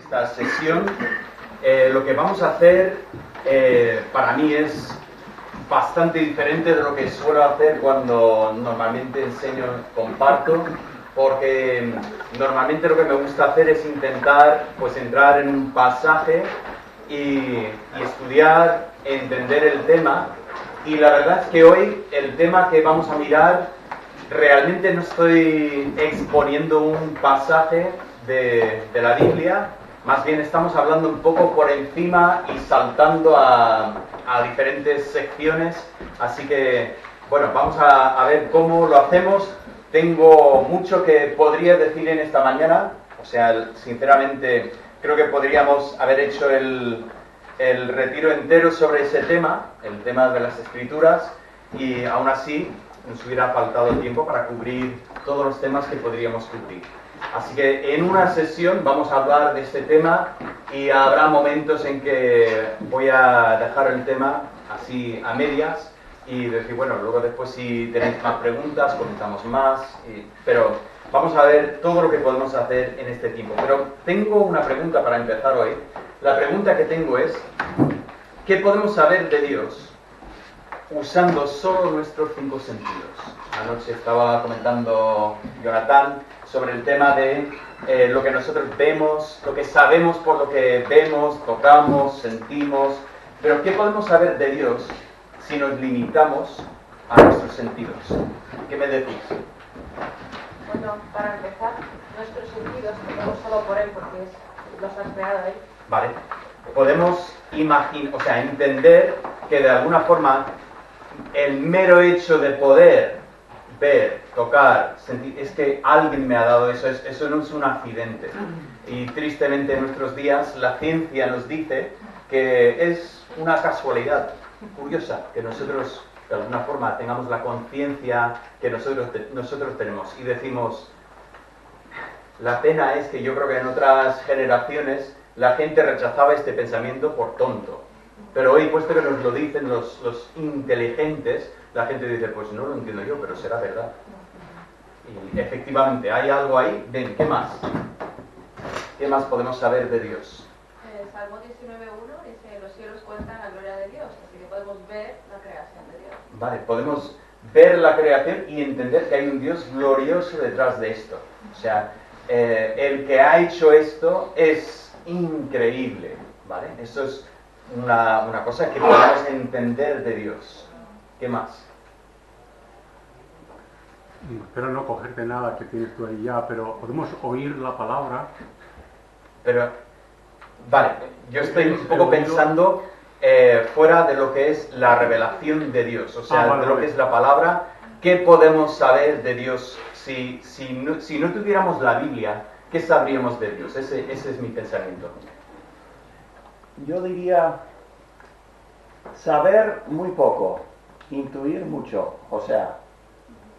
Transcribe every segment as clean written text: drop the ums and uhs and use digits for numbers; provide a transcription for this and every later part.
esta sesión, lo que vamos a hacer para mí es bastante diferente de lo que suelo hacer cuando normalmente enseño, comparto, porque normalmente lo que me gusta hacer es intentar pues entrar en un pasaje y estudiar, entender el tema, y la verdad es que hoy el tema que vamos a mirar realmente no estoy exponiendo un pasaje de la Biblia, más bien estamos hablando un poco por encima y saltando a diferentes secciones, así que bueno, vamos a ver cómo lo hacemos. Tengo mucho que podría decir en esta mañana, o sea, sinceramente creo que podríamos haber hecho el retiro entero sobre ese tema, el tema de las Escrituras, y aún así nos hubiera faltado tiempo para cubrir todos los temas que podríamos cubrir. Así que en una sesión vamos a hablar de este tema y habrá momentos en que voy a dejar el tema así a medias y decir, bueno, luego después si tenéis más preguntas, comentamos más, pero vamos a ver todo lo que podemos hacer en este tiempo. Pero tengo una pregunta para empezar hoy. La pregunta que tengo es, ¿qué podemos saber de Dios usando solo nuestros 5 sentidos? Anoche estaba comentando Jonathan sobre el tema de lo que nosotros vemos, lo que sabemos por lo que vemos, tocamos, sentimos, pero ¿qué podemos saber de Dios si nos limitamos a nuestros sentidos? ¿Qué me decís? Bueno, para empezar, nuestros sentidos tenemos solo por Él, porque los has creado Él. Vale, podemos entender que de alguna forma el mero hecho de poder ver, tocar, sentir, es que alguien me ha dado eso, eso no es un accidente. Y tristemente en nuestros días la ciencia nos dice que es una casualidad curiosa que nosotros de alguna forma tengamos la conciencia que nosotros tenemos y decimos, la pena es que yo creo que en otras generaciones la gente rechazaba este pensamiento por tonto. Pero hoy, puesto que nos lo dicen los inteligentes, la gente dice, pues no lo entiendo yo, pero será verdad. Y efectivamente, hay algo ahí. Ven, ¿qué más? ¿Qué más podemos saber de Dios? Salmo 19.1 dice, los cielos cuentan la gloria de Dios, así que podemos ver la creación de Dios. Vale, podemos ver la creación y entender que hay un Dios glorioso detrás de esto. O sea, el que ha hecho esto es increíble, ¿vale? Eso es una cosa que podemos entender de Dios. ¿Qué más? Espero no cogerte nada que tienes tú ahí ya, pero podemos oír la palabra. Pero, vale, yo estoy un poco pensando fuera de lo que es la revelación de Dios, o sea, vale, de lo que es la palabra. ¿Qué podemos saber de Dios? Si no tuviéramos la Biblia, ¿qué sabríamos de Dios? Ese es mi pensamiento. Yo diría saber muy poco, intuir mucho, o sea,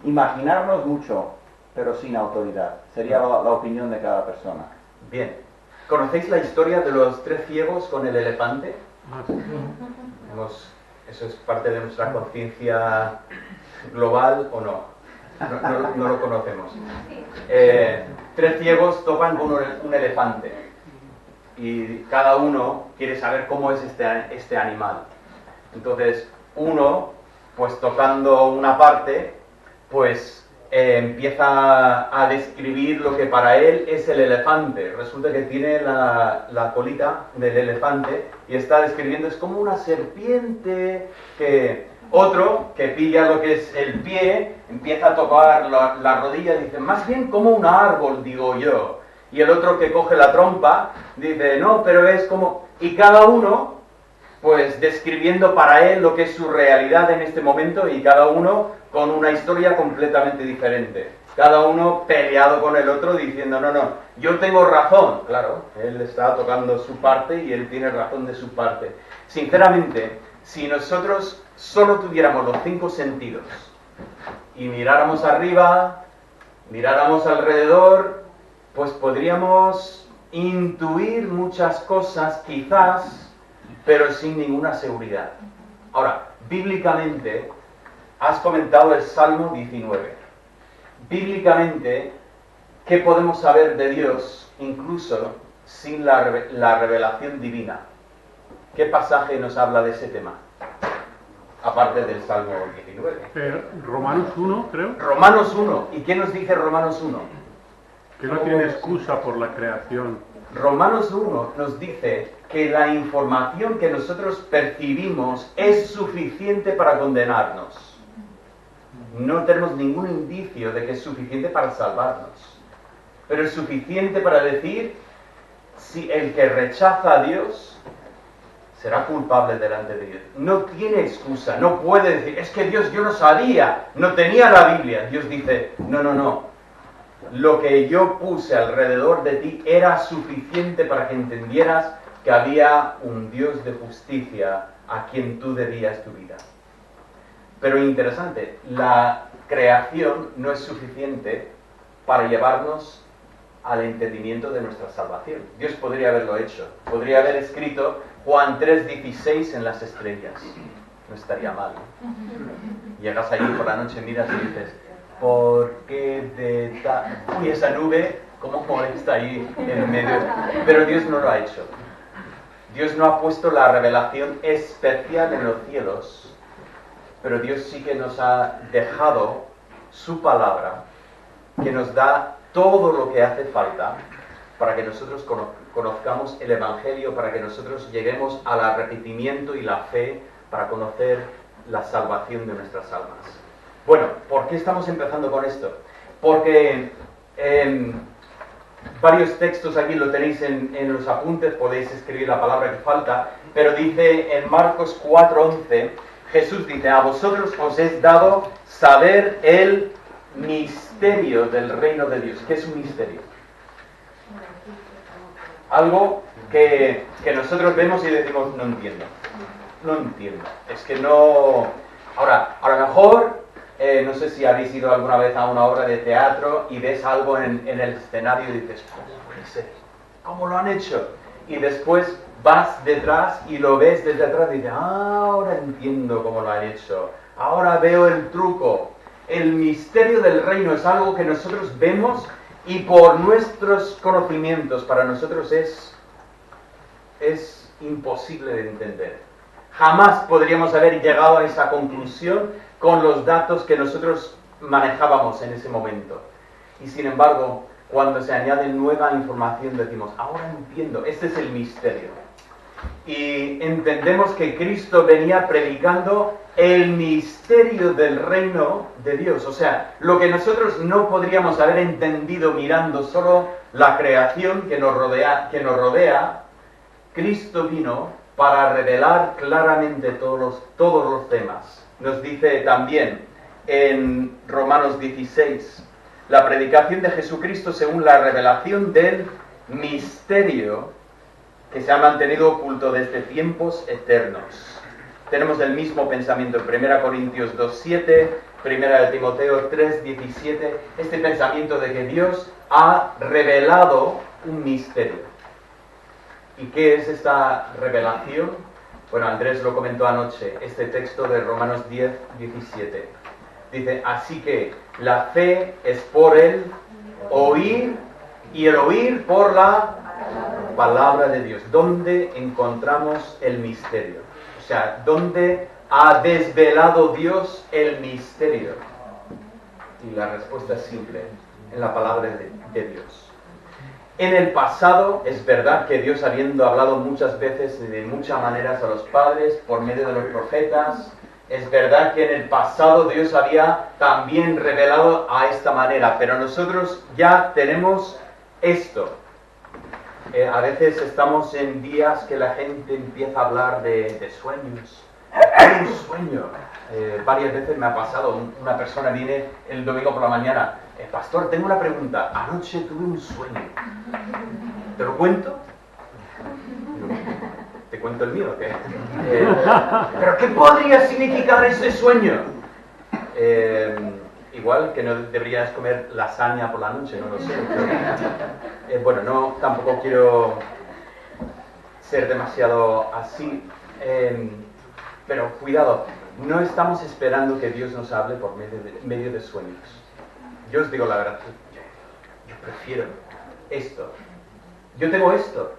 imaginarnos mucho, pero sin autoridad. Sería la opinión de cada persona. Bien. ¿Conocéis la historia de los 3 ciegos con el elefante? ¿Eso es parte de nuestra conciencia global o no? No lo conocemos. 3 ciegos topan con un elefante y cada uno quiere saber cómo es este animal. Entonces, uno, pues tocando una parte, pues empieza a describir lo que para él es el elefante. Resulta que tiene la colita del elefante y está describiendo, es como una serpiente. Otro, que pilla lo que es el pie, empieza a tocar la rodilla y dice, más bien como un árbol, digo yo. Y el otro, que coge la trompa, dice, no, pero es como... Y cada uno, pues describiendo para él lo que es su realidad en este momento, y cada uno con una historia completamente diferente. Cada uno peleado con el otro diciendo, no, yo tengo razón. Claro, él está tocando su parte y él tiene razón de su parte. Sinceramente, si nosotros solo tuviéramos los 5 sentidos y miráramos arriba, miráramos alrededor, pues podríamos intuir muchas cosas, quizás, pero sin ninguna seguridad. Ahora, bíblicamente, has comentado el Salmo 19. Bíblicamente, ¿qué podemos saber de Dios incluso sin la revelación divina. ¿Qué pasaje nos habla de ese tema? Aparte del Salmo 19. Romanos 1, creo, Romanos 1. ¿Y qué nos dice Romanos 1? que no tiene excusa por la creación. Romanos 1 nos dice que la información que nosotros percibimos es suficiente para condenarnos. No tenemos ningún indicio de que es suficiente para salvarnos, pero es suficiente para decir si el que rechaza a Dios será culpable delante de Dios. No tiene excusa, no puede decir, es que Dios, yo no sabía, no tenía la Biblia. Dios dice, no. Lo que yo puse alrededor de ti era suficiente para que entendieras que había un Dios de justicia a quien tú debías tu vida. Pero interesante, la creación no es suficiente para llevarnos al entendimiento de nuestra salvación. Dios podría haberlo hecho. Podría haber escrito Juan 3:16 en las estrellas. No estaría mal. Llegas allí por la noche, miras y dices, ¿por qué uy, esa nube, cómo molesta ahí en medio? Pero Dios no lo ha hecho. Dios no ha puesto la revelación especial en los cielos, pero Dios sí que nos ha dejado su palabra, que nos da todo lo que hace falta para que nosotros conozcamos el Evangelio, para que nosotros lleguemos al arrepentimiento y la fe, para conocer la salvación de nuestras almas. Bueno, ¿por qué estamos empezando con esto? Porque varios textos aquí lo tenéis en los apuntes, podéis escribir la palabra que falta, pero dice en Marcos 4:11, Jesús dice, a vosotros os es dado saber el misterio del reino de Dios. ¿Qué es un misterio? Algo que nosotros vemos y decimos, no entiendo. Es que no... Ahora, a lo mejor, no sé si habéis ido alguna vez a una obra de teatro y ves algo en el escenario y dices, ¿cómo puede ser? ¿Cómo lo han hecho? Y después vas detrás y lo ves desde atrás y dices, ahora entiendo cómo lo han hecho. Ahora veo el truco. El misterio del reino es algo que nosotros vemos y por nuestros conocimientos para nosotros es imposible de entender. Jamás podríamos haber llegado a esa conclusión con los datos que nosotros manejábamos en ese momento. Y sin embargo, cuando se añade nueva información decimos, ahora entiendo, este es el misterio. Y entendemos que Cristo venía predicando el misterio del reino de Dios. O sea, lo que nosotros no podríamos haber entendido mirando solo la creación que nos rodea, Cristo vino para revelar claramente todos los temas. Nos dice también en Romanos 16, la predicación de Jesucristo según la revelación del misterio que se ha mantenido oculto desde tiempos eternos. Tenemos el mismo pensamiento en 1 Corintios 2:7, 1 Timoteo 3:17, este pensamiento de que Dios ha revelado un misterio. ¿Y qué es esta revelación? Bueno, Andrés lo comentó anoche, este texto de Romanos 10:17. Dice, así que la fe es por el oír y el oír por la palabra de Dios. ¿Dónde encontramos el misterio? O sea, ¿dónde ha desvelado Dios el misterio? Y la respuesta es simple, en la palabra de Dios. En el pasado es verdad que Dios, habiendo hablado muchas veces y de muchas maneras a los padres por medio de los profetas, es verdad que en el pasado Dios había también revelado a esta manera, pero nosotros ya tenemos esto. A veces estamos en días que la gente empieza a hablar de sueños. Un sueño. Varias veces me ha pasado, una persona viene el domingo por la mañana, pastor, tengo una pregunta, anoche tuve un sueño. ¿Te lo cuento? ¿Te cuento el mío? ¿Qué? ¿Pero qué podría significar ese sueño? Igual que no deberías comer lasaña por la noche, no lo sé. Pero, bueno, no, tampoco quiero ser demasiado así. Pero cuidado, no estamos esperando que Dios nos hable por medio de sueños. Yo os digo la verdad, yo prefiero esto. yo tengo esto.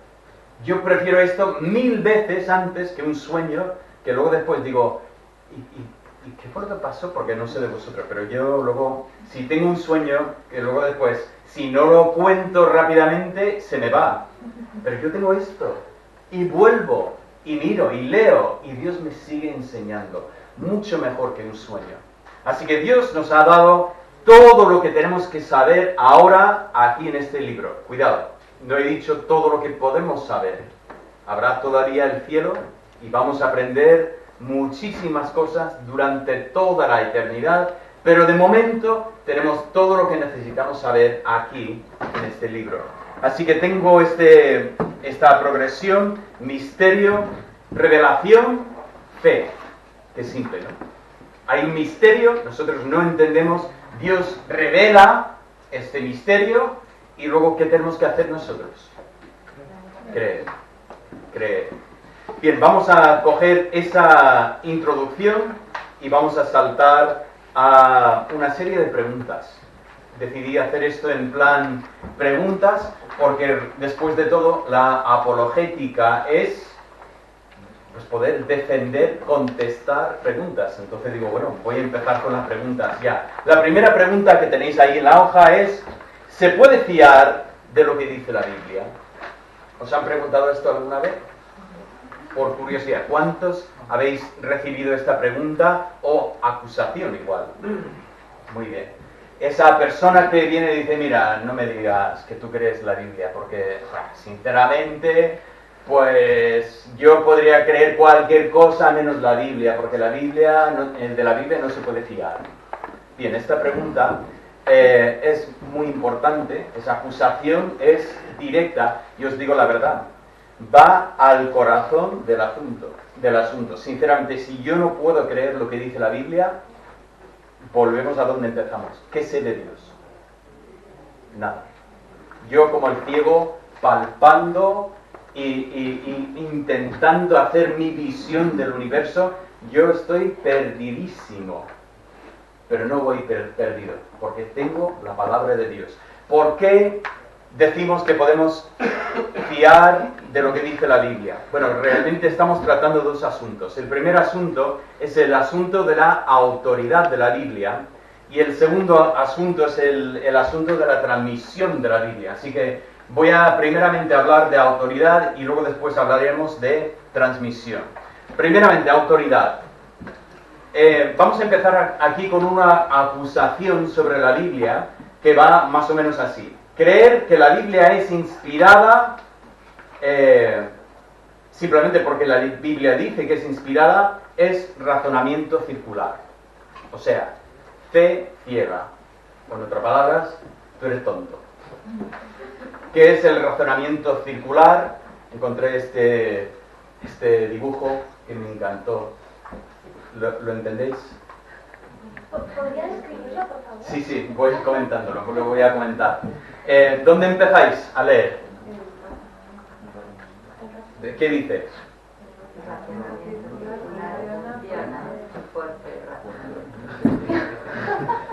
Yo prefiero esto 1000 veces antes que un sueño que luego después digo, ¿y qué fue lo que pasó? Porque no sé de vosotros, pero yo luego, si tengo un sueño, que luego después, si no lo cuento rápidamente, se me va. Pero yo tengo esto, y vuelvo, y miro, y leo, y Dios me sigue enseñando, mucho mejor que un sueño. Así que Dios nos ha dado todo lo que tenemos que saber ahora aquí en este libro. Cuidado, no he dicho todo lo que podemos saber. Habrá todavía el cielo, y vamos a aprender muchísimas cosas durante toda la eternidad, pero de momento tenemos todo lo que necesitamos saber aquí en este libro. Así que tengo esta progresión: misterio, revelación, fe. Qué simple, ¿no? Hay un misterio, nosotros no entendemos, Dios revela este misterio, y luego ¿qué tenemos que hacer nosotros? Creer. Bien, vamos a coger esa introducción y vamos a saltar a una serie de preguntas. Decidí hacer esto en plan preguntas porque después de todo la apologética es pues poder defender, contestar preguntas. Entonces digo, bueno, voy a empezar con las preguntas ya. La primera pregunta que tenéis ahí en la hoja es: ¿se puede fiar de lo que dice la Biblia? ¿Os han preguntado esto alguna vez? Por curiosidad, ¿cuántos habéis recibido esta pregunta o acusación igual? Muy bien. Esa persona que viene y dice, mira, no me digas que tú crees la Biblia, porque sinceramente, pues yo podría creer cualquier cosa menos la Biblia, porque de la Biblia no se puede fiar. Bien, esta pregunta es muy importante, esa acusación es directa, y os digo la verdad. Va al corazón del asunto. Sinceramente, si yo no puedo creer lo que dice la Biblia, volvemos a donde empezamos. ¿Qué sé de Dios? Nada. Yo, como el ciego, palpando y intentando hacer mi visión del universo, yo estoy perdidísimo. Pero no voy perdido, porque tengo la palabra de Dios. ¿Por qué decimos que podemos fiar de lo que dice la Biblia? Bueno, realmente estamos tratando dos asuntos. El primer asunto es el asunto de la autoridad de la Biblia, y el segundo asunto es el asunto de la transmisión de la Biblia. Así que voy a primeramente hablar de autoridad y luego después hablaremos de transmisión. Primeramente, autoridad. Vamos a empezar aquí con una acusación sobre la Biblia que va más o menos así. Creer que la Biblia es inspirada simplemente porque la Biblia dice que es inspirada es razonamiento circular. O sea, fe ciega. Con otras palabras, tú eres tonto. ¿Qué es el razonamiento circular? Encontré este dibujo que me encantó. ¿Lo entendéis? ¿Podría describirlo, por favor? Sí, voy comentándolo, porque lo voy a comentar. ¿Dónde empezáis a leer? ¿Qué dice?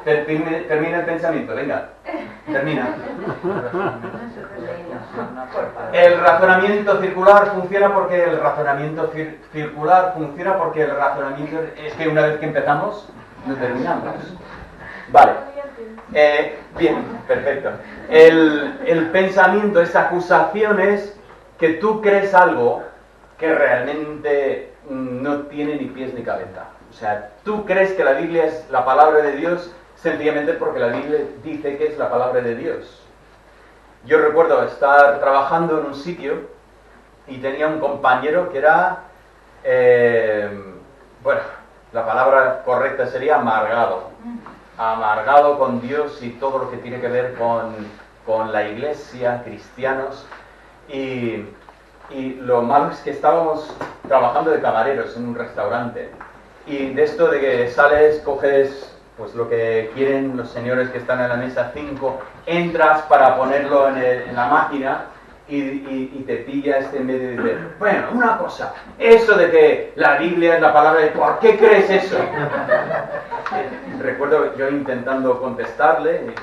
Termina el pensamiento, venga. Termina. El razonamiento circular funciona porque el razonamiento es que una vez que empezamos, no terminamos. Vale. Bien, perfecto. El pensamiento, esa acusación es que tú crees algo que realmente no tiene ni pies ni cabeza. O sea, tú crees que la Biblia es la palabra de Dios sencillamente porque la Biblia dice que es la palabra de Dios. Yo recuerdo estar trabajando en un sitio y tenía un compañero que era, bueno, la palabra correcta sería amargado. Amargado con Dios y todo lo que tiene que ver con la iglesia, cristianos. Y lo malo es que estábamos trabajando de camareros en un restaurante. Y de esto de que sales, coges pues lo que quieren los señores que están en la mesa 5, entras para ponerlo en la máquina y te pilla en medio y dice, bueno, una cosa, eso de que la Biblia es la palabra de ¿por qué crees eso? Recuerdo yo intentando contestarle,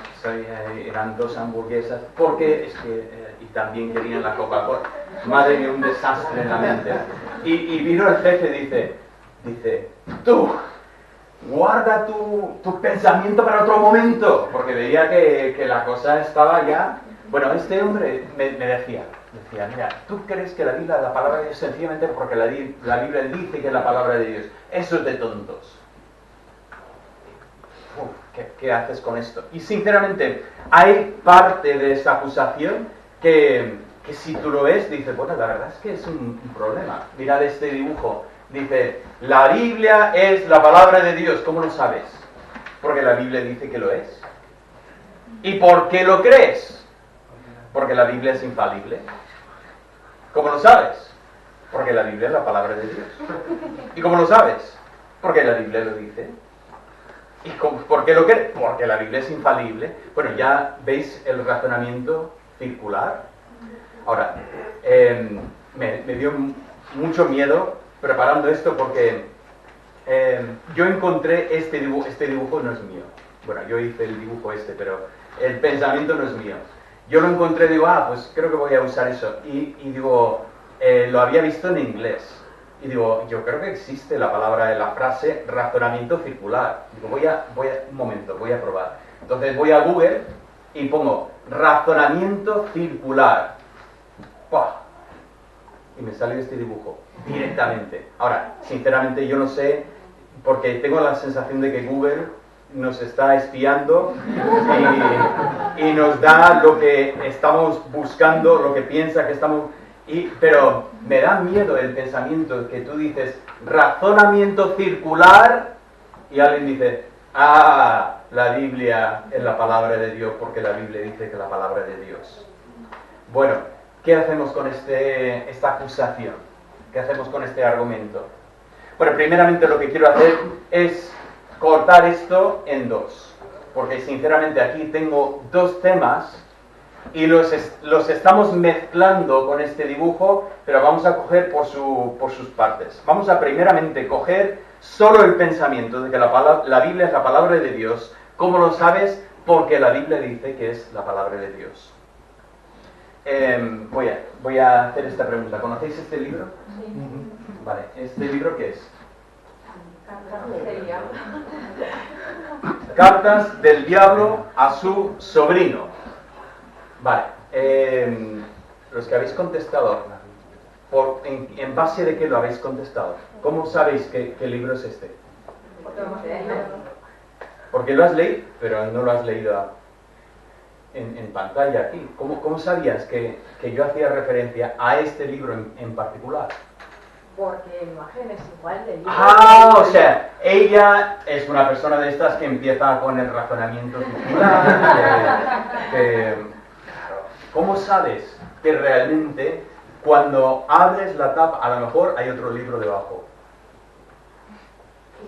eran 2 hamburguesas, porque es que, y también querían la Coca-Cola. Madre mía, un desastre en la mente. Y vino el jefe y dice, tú, guarda tu pensamiento para otro momento, porque veía que la cosa estaba ya. Bueno, este hombre me decía, mira, ¿tú crees que la Biblia es la palabra de Dios sencillamente porque la Biblia dice que es la palabra de Dios? Eso es de tontos. ¿Qué haces con esto? Y sinceramente, hay parte de esa acusación que si tú lo ves, dices, bueno, la verdad es que es un problema. Mirad este dibujo. Dice, la Biblia es la palabra de Dios. ¿Cómo lo sabes? Porque la Biblia dice que lo es. ¿Y por qué lo crees? Porque la Biblia es infalible. ¿Cómo lo sabes? Porque la Biblia es la palabra de Dios. ¿Y cómo lo sabes? Porque la Biblia lo dice. ¿Y por qué lo crees? Porque la Biblia es infalible. Bueno, ya veis el razonamiento circular. Ahora, me dio mucho miedo preparando esto porque yo encontré este dibujo no es mío. Bueno, yo hice el dibujo pero el pensamiento no es mío. Yo lo encontré, digo, pues creo que voy a usar eso. Y digo, lo había visto en inglés. Y digo, yo creo que existe la frase razonamiento circular. Digo, un momento, voy a probar. Entonces voy a Google y pongo razonamiento circular. ¡Pah! Y me sale este dibujo directamente. Ahora, sinceramente yo no sé, porque tengo la sensación de que Google nos está espiando y nos da lo que estamos buscando, lo que piensa que estamos... pero me da miedo el pensamiento que tú dices razonamiento circular y alguien dice, la Biblia es la palabra de Dios porque la Biblia dice que es la palabra de Dios. Bueno, ¿qué hacemos con esta acusación? ¿Qué hacemos con este argumento? Bueno, primeramente lo que quiero hacer es cortar esto en 2, porque sinceramente aquí tengo 2 temas y los estamos mezclando con este dibujo, pero vamos a coger por sus partes. Vamos a primeramente coger solo el pensamiento de que la Biblia es la palabra de Dios. ¿Cómo lo sabes? Porque la Biblia dice que es la palabra de Dios. Voy a hacer esta pregunta. ¿Conocéis este libro? Sí. Vale, ¿este libro qué es? Cartas del diablo a su sobrino. Vale, los que habéis contestado, ¿en base de qué lo habéis contestado? ¿Cómo sabéis qué libro es este? Porque lo has leído, pero no lo has leído en pantalla aquí. ¿Cómo sabías que yo hacía referencia a este libro en particular? Porque imágenes igual de libro. O sea, ella es una persona de estas que empieza con el razonamiento circular. ¿Cómo sabes que realmente cuando abres la tapa, a lo mejor hay otro libro debajo?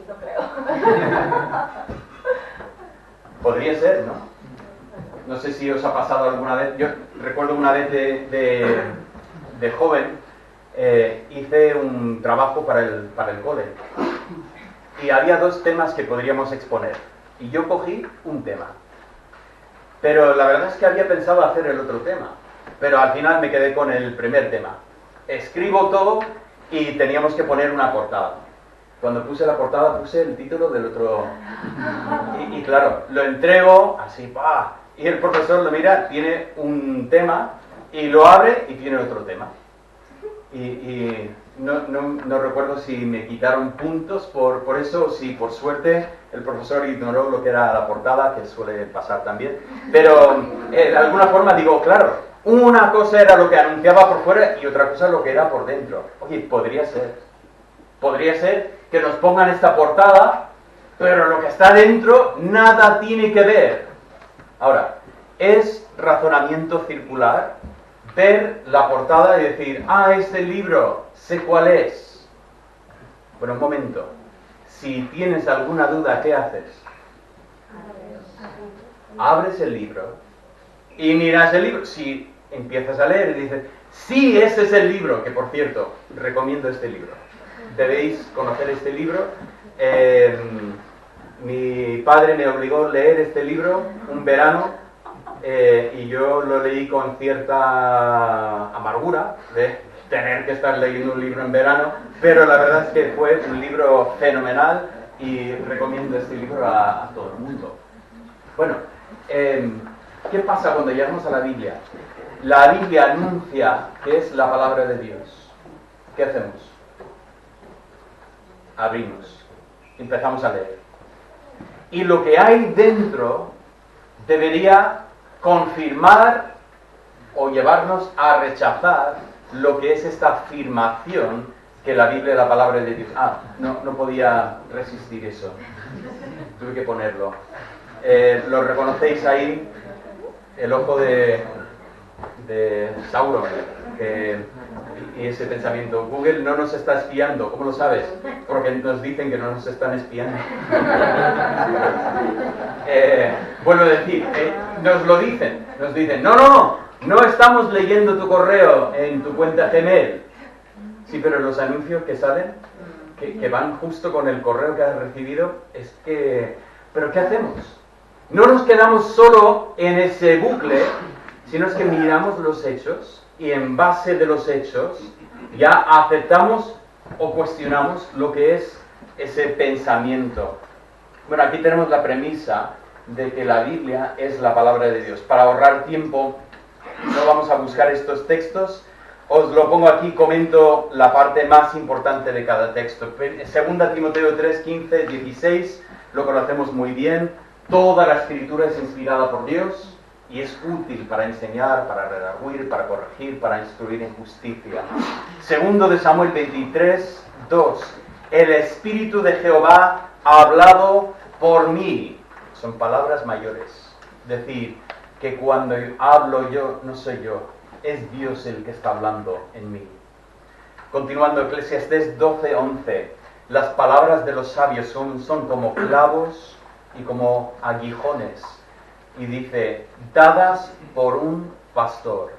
No creo. Podría ser, ¿no? No sé si os ha pasado alguna vez. Yo recuerdo una vez de joven, hice un trabajo para el cole y había 2 temas que podríamos exponer y yo cogí un tema, pero la verdad es que había pensado hacer el otro tema, pero al final me quedé con el primer tema. Escribo todo y teníamos que poner una portada. Cuando puse la portada puse el título del otro y claro, lo entrego así, y el profesor lo mira, tiene un tema y lo abre y tiene otro tema. Y no recuerdo si me quitaron puntos por eso, o si por suerte el profesor ignoró lo que era la portada, que suele pasar también. Pero de alguna forma digo, claro, una cosa era lo que anunciaba por fuera y otra cosa lo que era por dentro. Oye, podría ser que nos pongan esta portada, pero lo que está dentro nada tiene que ver. Ahora, ¿es razonamiento circular ver la portada y decir, este libro, sé cuál es? Bueno, un momento. Si tienes alguna duda, ¿qué haces? Abres el libro y miras el libro. Si empiezas a leer y dices, sí, ese es el libro, que por cierto, recomiendo este libro. Debéis conocer este libro. Mi padre me obligó a leer este libro un verano y yo lo leí con cierta amargura de tener que estar leyendo un libro en verano, pero la verdad es que fue un libro fenomenal y recomiendo este libro a todo el mundo. Bueno, ¿qué pasa cuando llegamos a la Biblia? La Biblia anuncia que es la palabra de Dios. ¿Qué hacemos? Abrimos, empezamos a leer. Y lo que hay dentro debería confirmar o llevarnos a rechazar lo que es esta afirmación que la Biblia es la palabra de Dios. No podía resistir eso. Tuve que ponerlo. Lo reconocéis ahí, el ojo de Sauron, y ese pensamiento. Google no nos está espiando, ¿cómo lo sabes? Porque nos dicen que no nos están espiando. Vuelvo a decir, nos lo dicen, nos dicen, no estamos leyendo tu correo en tu cuenta Gmail. Sí, pero los anuncios que salen, que van justo con el correo que has recibido, es que... ¿Pero qué hacemos? No nos quedamos solo en ese bucle, sino es que miramos los hechos y en base de los hechos ya aceptamos o cuestionamos lo que es ese pensamiento. Bueno, aquí tenemos la premisa de que la Biblia es la palabra de Dios. Para ahorrar tiempo, no vamos a buscar estos textos. Os lo pongo aquí, comento la parte más importante de cada texto. 2 Timoteo 3, 15, 16, lo conocemos muy bien. Toda la escritura es inspirada por Dios y es útil para enseñar, para redarguir, para corregir, para instruir en justicia. 2 de Samuel 23, 2. El Espíritu de Jehová ha hablado por mí. Son palabras mayores. Decir que cuando hablo yo, no soy yo, es Dios el que está hablando en mí. Continuando, Eclesiastés 12, 11. Las palabras de los sabios son como clavos y como aguijones. Y dice, dadas por un pastor.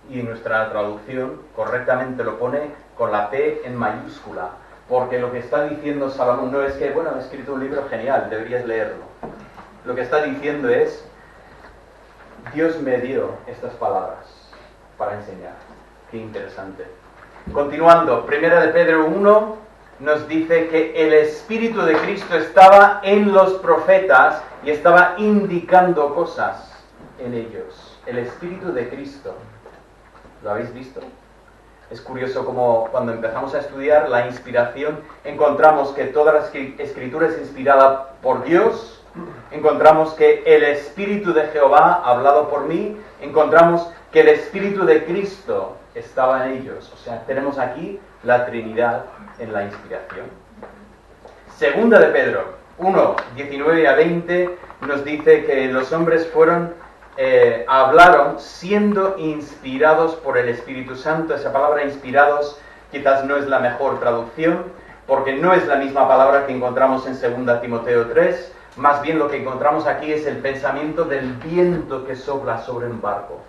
Y en nuestra traducción correctamente lo pone con la P en mayúscula. Porque lo que está diciendo Salomón no es que, bueno, he escrito un libro genial, deberías leerlo. Lo que está diciendo es, Dios me dio estas palabras para enseñar. Qué interesante. Continuando, 1 de Pedro 1 nos dice que el Espíritu de Cristo estaba en los profetas y estaba indicando cosas en ellos. El Espíritu de Cristo. ¿Lo habéis visto? Es curioso como cuando empezamos a estudiar la inspiración, encontramos que toda la escritura es inspirada por Dios, encontramos que el Espíritu de Jehová ha hablado por mí, encontramos que el Espíritu de Cristo estaba en ellos. O sea, tenemos aquí la Trinidad en la inspiración. 2 de Pedro 1, 19 a 20 nos dice que los hombres hablaron siendo inspirados por el Espíritu Santo. Esa palabra inspirados quizás no es la mejor traducción, porque no es la misma palabra que encontramos en 2 Timoteo 3, más bien lo que encontramos aquí es el pensamiento del viento que sopla sobre un barco.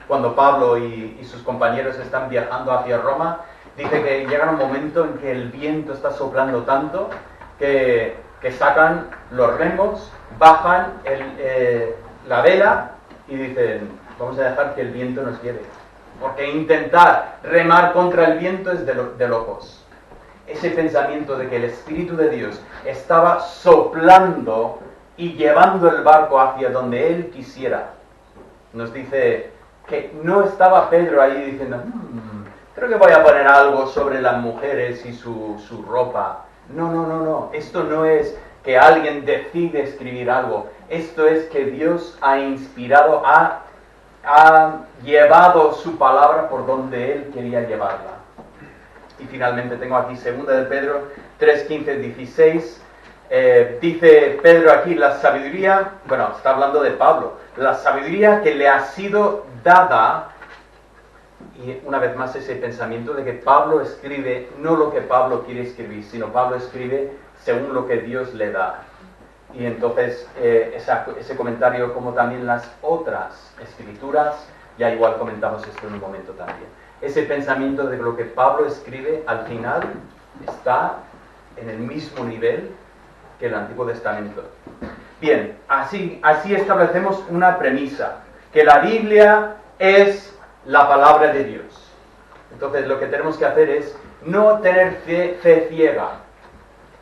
Cuando Pablo y sus compañeros están viajando hacia Roma, dice que llega un momento en que el viento está soplando tanto que sacan los remos, bajan la vela y dicen, vamos a dejar que el viento nos lleve. Porque intentar remar contra el viento es de locos. Ese pensamiento de que el Espíritu de Dios estaba soplando y llevando el barco hacia donde Él quisiera, nos dice que no estaba Pedro ahí diciendo, creo que voy a poner algo sobre las mujeres y su ropa. No. Esto no es que alguien decide escribir algo. Esto es que Dios ha inspirado, ha llevado su palabra por donde Él quería llevarla. Y finalmente tengo aquí 2 de Pedro 3, 15, 16. Dice Pedro aquí, la sabiduría, bueno, está hablando de Pablo, la sabiduría que le ha sido dada, y una vez más ese pensamiento de que Pablo escribe no lo que Pablo quiere escribir, sino Pablo escribe según lo que Dios le da. Y entonces ese comentario, como también las otras escrituras, Ya igual comentamos esto en un momento también. Ese pensamiento de que lo que Pablo escribe al final está en el mismo nivel que el Antiguo Testamento. Bien, así establecemos una premisa, que la Biblia es la palabra de Dios. Entonces lo que tenemos que hacer es no tener fe ciega.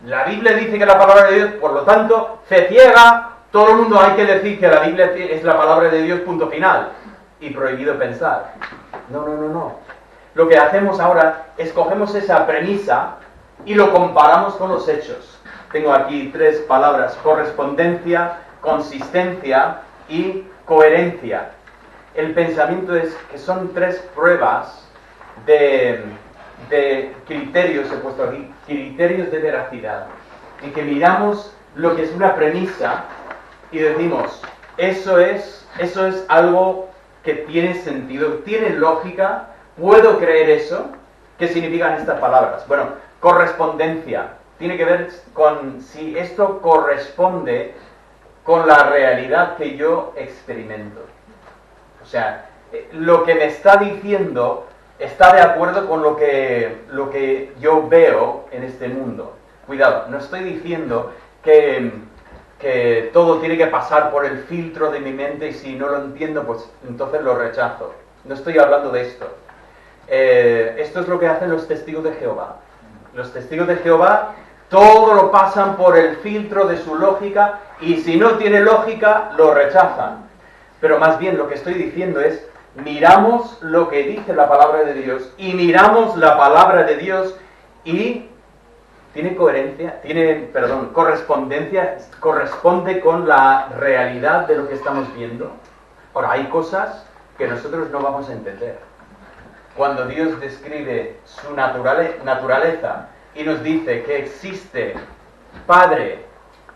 La Biblia dice que es la palabra de Dios, por lo tanto, fe ciega, todo el mundo hay que decir que la Biblia es la palabra de Dios, punto final. Y prohibido pensar. No. Lo que hacemos ahora es cogemos esa premisa y lo comparamos con los hechos. Tengo aquí 3 palabras: correspondencia, consistencia y coherencia. El pensamiento es que son 3 pruebas de criterios, he puesto aquí, criterios de veracidad, en que miramos lo que es una premisa y decimos, eso es algo que tiene sentido, tiene lógica, ¿puedo creer eso? ¿Qué significan estas palabras? Bueno, correspondencia tiene que ver con si esto corresponde con la realidad que yo experimento. O sea, lo que me está diciendo está de acuerdo con lo que yo veo en este mundo. Cuidado, no estoy diciendo que todo tiene que pasar por el filtro de mi mente y si no lo entiendo, pues entonces lo rechazo. No estoy hablando de esto. Esto es lo que hacen los testigos de Jehová. Los testigos de Jehová todo lo pasan por el filtro de su lógica y si no tiene lógica, lo rechazan. Pero más bien lo que estoy diciendo es, miramos lo que dice la palabra de Dios y miramos la palabra de Dios y tiene correspondencia, corresponde con la realidad de lo que estamos viendo. Ahora, hay cosas que nosotros no vamos a entender. Cuando Dios describe su naturaleza y nos dice que existe Padre,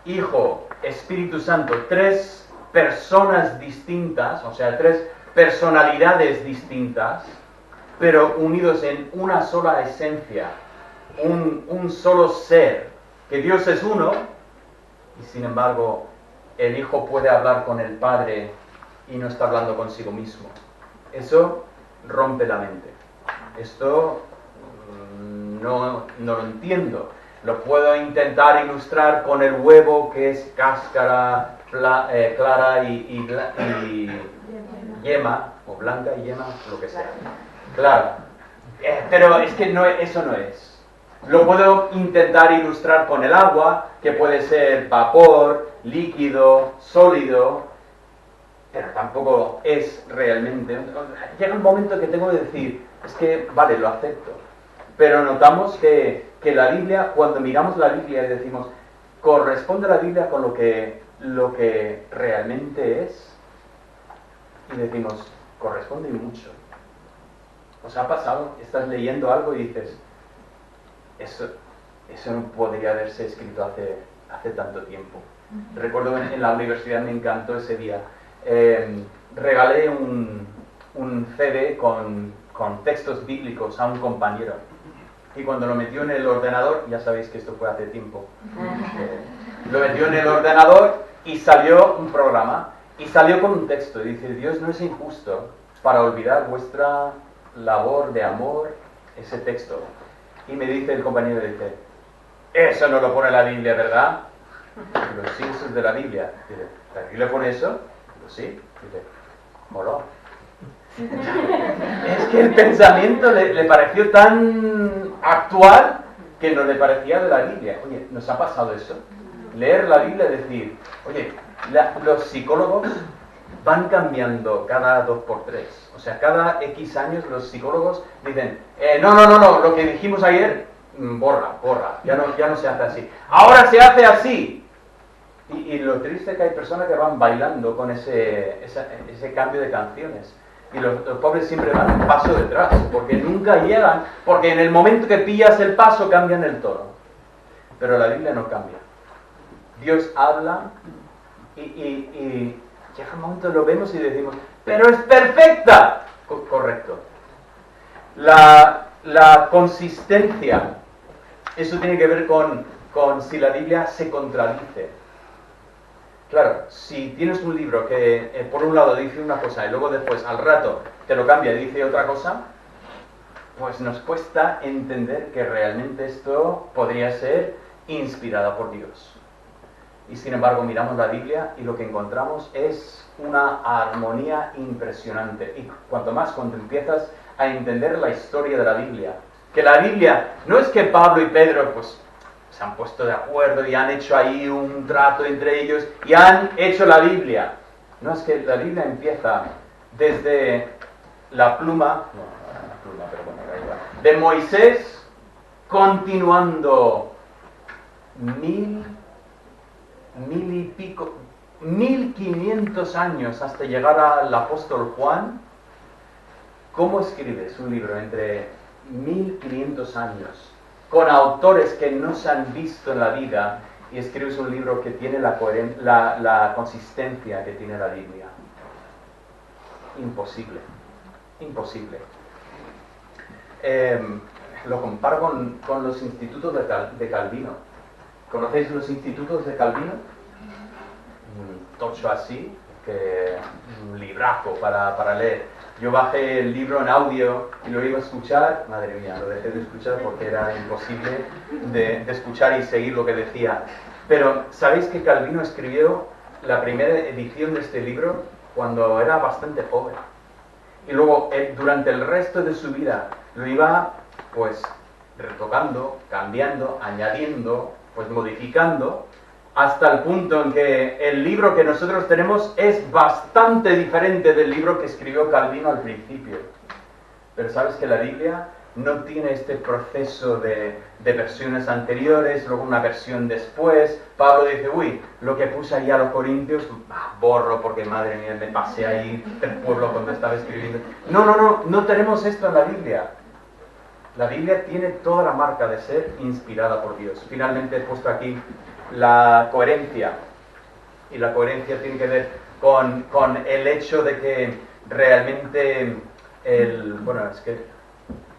Hijo, Espíritu Santo, 3 personas distintas, o sea, 3 personalidades distintas, pero unidos en una sola esencia, un solo ser, que Dios es uno, y sin embargo el Hijo puede hablar con el Padre y no está hablando consigo mismo. Eso rompe la mente. Esto no lo entiendo. Lo puedo intentar ilustrar con el huevo, que es cáscara clara y yema, o blanca y yema, lo que sea. Claro. Pero es que eso no es. Lo puedo intentar ilustrar con el agua, que puede ser vapor, líquido, sólido, pero tampoco es realmente. Llega un momento que tengo que decir, es que, vale, lo acepto. Pero notamos que la Biblia, cuando miramos la Biblia y decimos, ¿corresponde la Biblia con lo que realmente es? Y decimos, corresponde mucho. ¿Os ha pasado? Estás leyendo algo y dices, eso no podría haberse escrito hace tanto tiempo. Recuerdo en la universidad, me encantó ese día. Regalé un CD con textos bíblicos a un compañero. Y cuando lo metió en el ordenador, ya sabéis que esto fue hace tiempo, lo metió en el ordenador y salió un programa. Y salió con un texto y dice, Dios no es injusto para olvidar vuestra labor de amor, ese texto. Y me dice el compañero, dice, eso no lo pone la Biblia, ¿verdad? Digo, sí, eso es de la Biblia. Dice, ¿la Biblia pone eso? Digo, sí. Dice, moló. Es que el pensamiento le pareció tan actual que no le parecía de la Biblia. Oye, ¿nos ha pasado eso? Leer la Biblia y decir, oye, los psicólogos van cambiando cada 2x3. O sea, cada X años los psicólogos dicen, no, lo que dijimos ayer, borra, ya no se hace así. Ahora se hace así. Y lo triste es que hay personas que van bailando con ese cambio de canciones. Y los pobres siempre van un paso detrás, porque nunca llegan, porque en el momento que pillas el paso cambian el tono. Pero la Biblia no cambia. Dios habla y llega un momento, lo vemos y decimos, ¡pero es perfecta! Correcto. La consistencia, eso tiene que ver con si la Biblia se contradice. Claro, si tienes un libro que por un lado dice una cosa y luego después al rato te lo cambia y dice otra cosa, pues nos cuesta entender que realmente esto podría ser inspirado por Dios. Y sin embargo miramos la Biblia y lo que encontramos es una armonía impresionante. Y cuanto más cuando empiezas a entender la historia de la Biblia, que la Biblia no es que Pablo y Pedro pues se han puesto de acuerdo y han hecho ahí un trato entre ellos y han hecho la Biblia. No, es que la Biblia empieza desde la pluma, pero bueno, da igual, de Moisés, continuando 1500 años hasta llegar al apóstol Juan. ¿Cómo escribes un libro entre 1500 años con autores que no se han visto en la vida y escribes un libro que tiene la consistencia que tiene la Biblia? Imposible, imposible. Lo comparo con los institutos de Calvino. ¿Conocéis los institutos de Calvino? Un tocho así, un libraco para leer. Yo bajé el libro en audio y lo iba a escuchar. Madre mía, lo dejé de escuchar porque era imposible de escuchar y seguir lo que decía. Pero, ¿sabéis que Calvino escribió la primera edición de este libro cuando era bastante joven? Y luego, durante el resto de su vida, lo iba, pues, retocando, cambiando, añadiendo, pues, modificando, hasta el punto en que el libro que nosotros tenemos es bastante diferente del libro que escribió Calvino al principio. Pero sabes que la Biblia no tiene este proceso de versiones anteriores, luego una versión después. Pablo dice, uy, lo que puse ahí a los Corintios, borro porque madre mía, me pasé ahí el pueblo cuando estaba escribiendo. No tenemos esto en la Biblia. La Biblia tiene toda la marca de ser inspirada por Dios. Finalmente he puesto aquí la coherencia, y la coherencia tiene que ver con el hecho de que realmente bueno, es que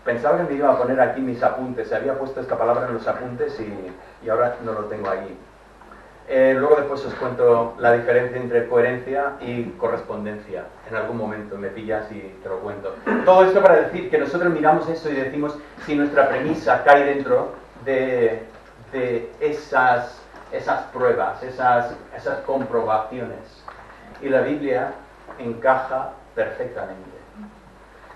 pensaba que me iba a poner aquí mis apuntes, se había puesto esta palabra en los apuntes y ahora no lo tengo allí. Luego después os cuento la diferencia entre coherencia y correspondencia. En algún momento me pillas y te lo cuento. Todo esto para decir que nosotros miramos eso y decimos si nuestra premisa cae dentro de esas pruebas, esas comprobaciones. Y la Biblia encaja perfectamente.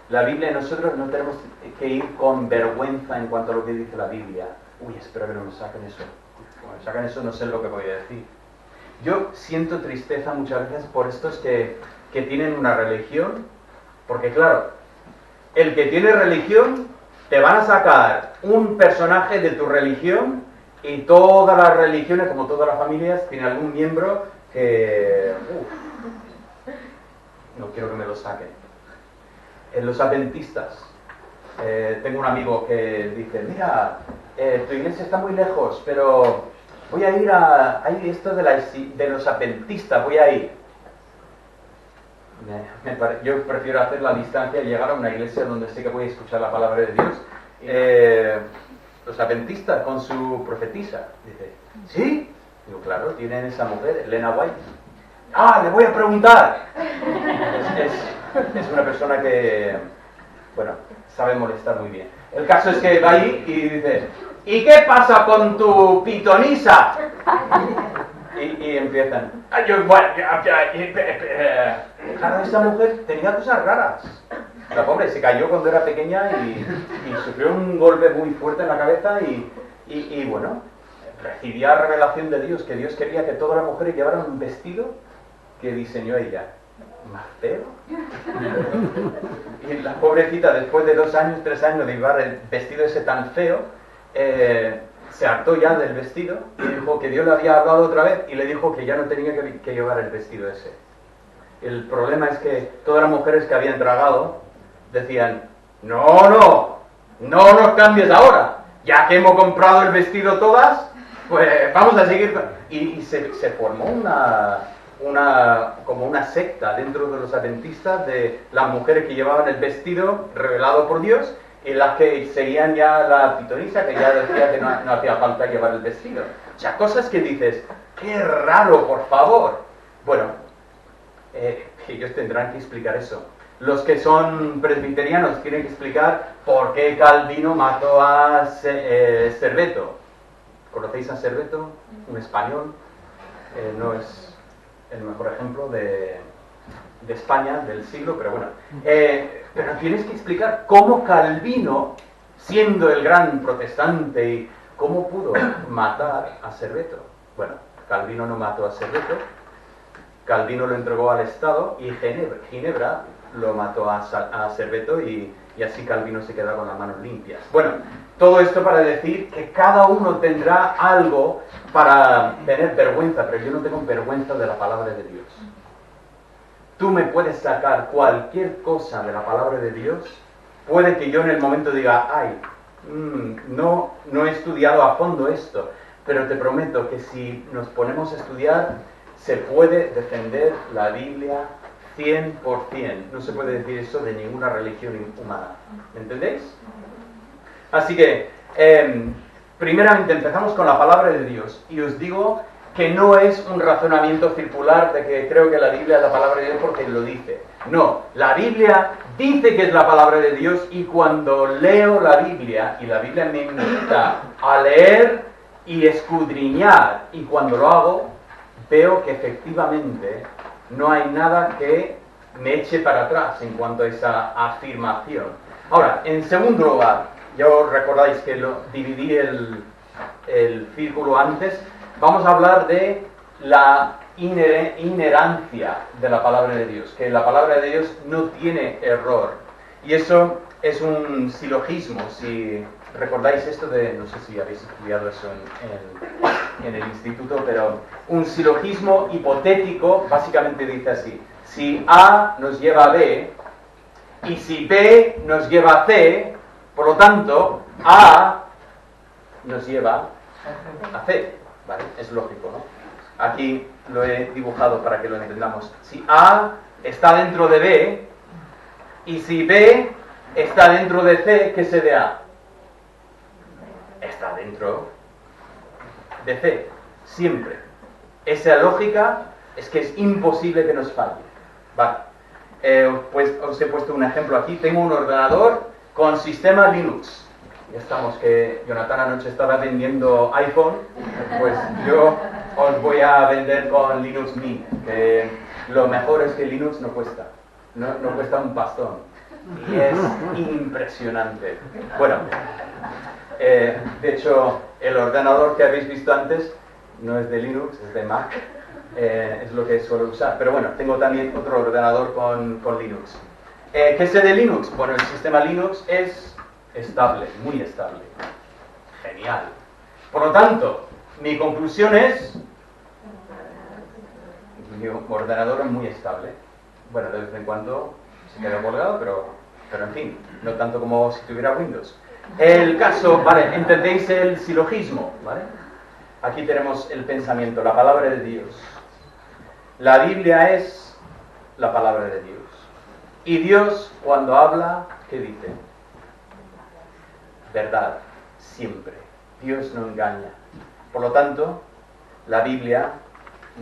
La Biblia, nosotros no tenemos que ir con vergüenza en cuanto a lo que dice la Biblia. Uy, espero que no me saquen eso. Cuando me saquen eso no sé lo que voy a decir. Yo siento tristeza muchas veces por estos que tienen una religión, porque claro, el que tiene religión, te van a sacar un personaje de tu religión. Y todas las religiones, como todas las familias, tienen algún miembro que... no quiero que me lo saquen. Los adventistas. Tengo un amigo que dice, mira, tu iglesia está muy lejos, pero voy a ir a esto de los adventistas, voy a ir. Yo prefiero hacer la distancia y llegar a una iglesia donde sé que voy a escuchar la palabra de Dios. Los adventistas con su profetisa. Dice, ¿sí? Digo, claro, tienen esa mujer, Elena White. ¡Ah, le voy a preguntar! Es una persona que, bueno, sabe molestar muy bien. El caso es que va ahí y dice, ¿y qué pasa con tu pitonisa? Y empiezan. Claro, esa mujer tenía cosas raras. La pobre se cayó cuando era pequeña y sufrió un golpe muy fuerte en la cabeza y bueno, recibía revelación de Dios, que Dios quería que todas las mujeres llevaran un vestido que diseñó ella. ¿Más feo? Y la pobrecita, después de 2 años, 3 años de llevar el vestido ese tan feo, se hartó ya del vestido y dijo que Dios le había hablado otra vez y le dijo que ya no tenía que llevar el vestido ese. El problema es que todas las mujeres que habían tragado decían, no nos cambies ahora, ya que hemos comprado el vestido todas, pues vamos a seguir. Y se formó como una secta dentro de los adventistas de las mujeres que llevaban el vestido revelado por Dios y las que seguían ya la pitonisa, que ya decía que no hacía falta llevar el vestido. O sea, cosas que dices, ¡Qué raro, por favor! Bueno, ellos tendrán que explicar eso. Los que son presbiterianos tienen que explicar por qué Calvino mató a Serveto. ¿Conocéis a Serveto? Un español. No es el mejor ejemplo de España del siglo, pero bueno. Pero tienes que explicar cómo Calvino, siendo el gran protestante, y cómo pudo matar a Serveto. Bueno, Calvino no mató a Serveto. Calvino lo entregó al Estado y Ginebra lo mató a Serveto y así Calvino se queda con las manos limpias. Bueno, todo esto para decir que cada uno tendrá algo para tener vergüenza, pero yo no tengo vergüenza de la palabra de Dios. Tú me puedes sacar cualquier cosa de la palabra de Dios, puede que yo en el momento diga, ay, no he estudiado a fondo esto, pero te prometo que si nos ponemos a estudiar, se puede defender la Biblia 100%. No se puede decir eso de ninguna religión humana. ¿Me entendéis? Así que, primeramente empezamos con la palabra de Dios. Y os digo que no es un razonamiento circular de que creo que la Biblia es la palabra de Dios porque lo dice. No, la Biblia dice que es la palabra de Dios y cuando leo la Biblia, y la Biblia me invita a leer y escudriñar, y cuando lo hago, veo que efectivamente no hay nada que me eche para atrás en cuanto a esa afirmación. Ahora, en segundo lugar, ya os recordáis que dividí el círculo antes, vamos a hablar de la inherancia de la palabra de Dios, que la palabra de Dios no tiene error. Y eso es un silogismo, si recordáis esto de, no sé si habéis estudiado eso en el instituto, pero un silogismo hipotético básicamente dice así: si A nos lleva a B y si B nos lleva a C, por lo tanto A nos lleva a C, ¿vale? Es lógico, ¿no? Aquí lo he dibujado para que lo entendamos. Si A está dentro de B y si B está dentro de C, ¿qué sé de A? Está dentro de C, siempre. Esa lógica es que es imposible que nos falle. Vale. Pues os he puesto un ejemplo aquí. Tengo un ordenador con sistema Linux. Ya estamos, que Jonathan anoche estaba vendiendo iPhone, pues yo os voy a vender con Linux Mint, que lo mejor es que Linux no cuesta. No cuesta un pastón. Y es impresionante. Bueno, de hecho, el ordenador que habéis visto antes no es de Linux, es de Mac. Es lo que suelo usar. Pero bueno, tengo también otro ordenador con Linux. ¿Qué sé de Linux? Bueno, el sistema Linux es estable, muy estable. Genial. Por lo tanto, mi conclusión es: mi ordenador es muy estable. Bueno, de vez en cuando se queda colgado, pero en fin, no tanto como si tuviera Windows. El caso, vale, ¿entendéis el silogismo? ¿Vale? Aquí tenemos el pensamiento, la palabra de Dios. La Biblia es la palabra de Dios. Y Dios, cuando habla, ¿qué dice? Verdad, siempre. Dios no engaña. Por lo tanto, la Biblia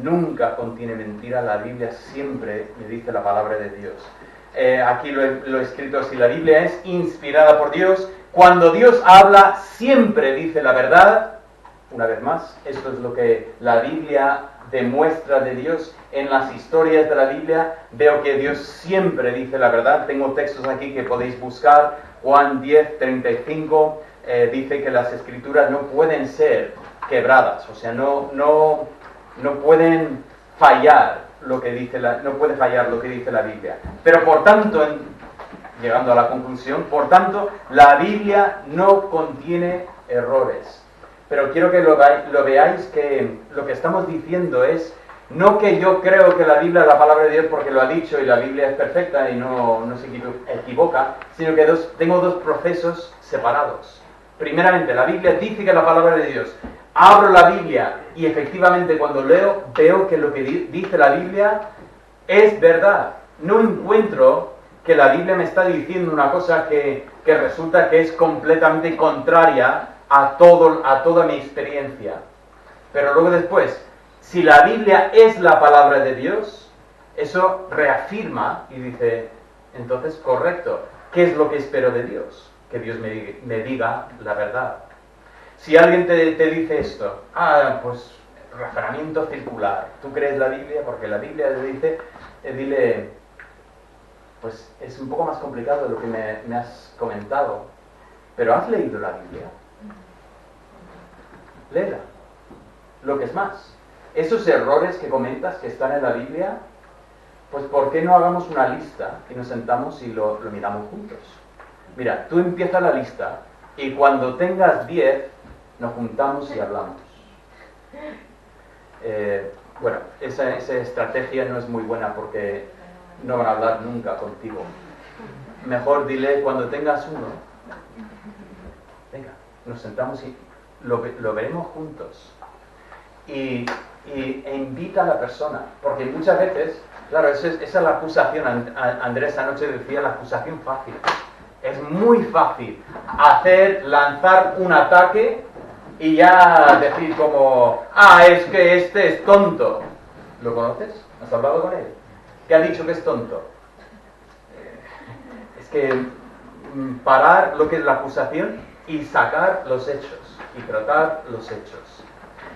nunca contiene mentira. La Biblia siempre me dice la palabra de Dios. Aquí lo he escrito así: la Biblia es inspirada por Dios. Cuando Dios habla, siempre dice la verdad. Una vez más, esto es lo que la Biblia demuestra de Dios. En las historias de la Biblia veo que Dios siempre dice la verdad. Tengo textos aquí que podéis buscar. Juan 10:35 dice que las escrituras no pueden ser quebradas, o sea, no pueden fallar lo que dice no puede fallar lo que dice la Biblia. Pero por tanto, llegando a la conclusión, por tanto, la Biblia no contiene errores. Pero quiero que lo veáis, que lo que estamos diciendo es no que yo creo que la Biblia es la palabra de Dios porque lo ha dicho y la Biblia es perfecta y no se equivoca, sino que tengo dos procesos separados. Primeramente, la Biblia dice que es la palabra de Dios. Abro la Biblia y efectivamente cuando leo veo que lo que dice la Biblia es verdad. No encuentro que la Biblia me está diciendo una cosa que resulta que es completamente contraria a toda mi experiencia. Pero luego después, Si la Biblia es la palabra de Dios, eso reafirma y dice, entonces, correcto, ¿qué es lo que espero de Dios? Que Dios me diga la verdad. Si alguien te dice esto, pues razonamiento circular, ¿tú crees la Biblia? Porque la Biblia le dice, dile, pues es un poco más complicado de lo que me has comentado, pero ¿has leído la Biblia? Léela. Lo que es más, esos errores que comentas que están en la Biblia, pues ¿por qué no hagamos una lista y nos sentamos y lo miramos juntos? Mira, tú empieza la lista y cuando tengas 10, nos juntamos y hablamos. Bueno, esa estrategia no es muy buena porque no van a hablar nunca contigo. Mejor dile cuando tengas uno, venga, nos sentamos y lo veremos juntos. E invita a la persona, porque muchas veces, claro, esa es la acusación. Andrés anoche decía la acusación fácil. Es muy fácil lanzar un ataque y ya decir como, es que este es tonto. ¿Lo conoces? ¿Has hablado con él? ¿Qué ha dicho que es tonto? Es que parar lo que es la acusación y sacar los hechos y tratar los hechos.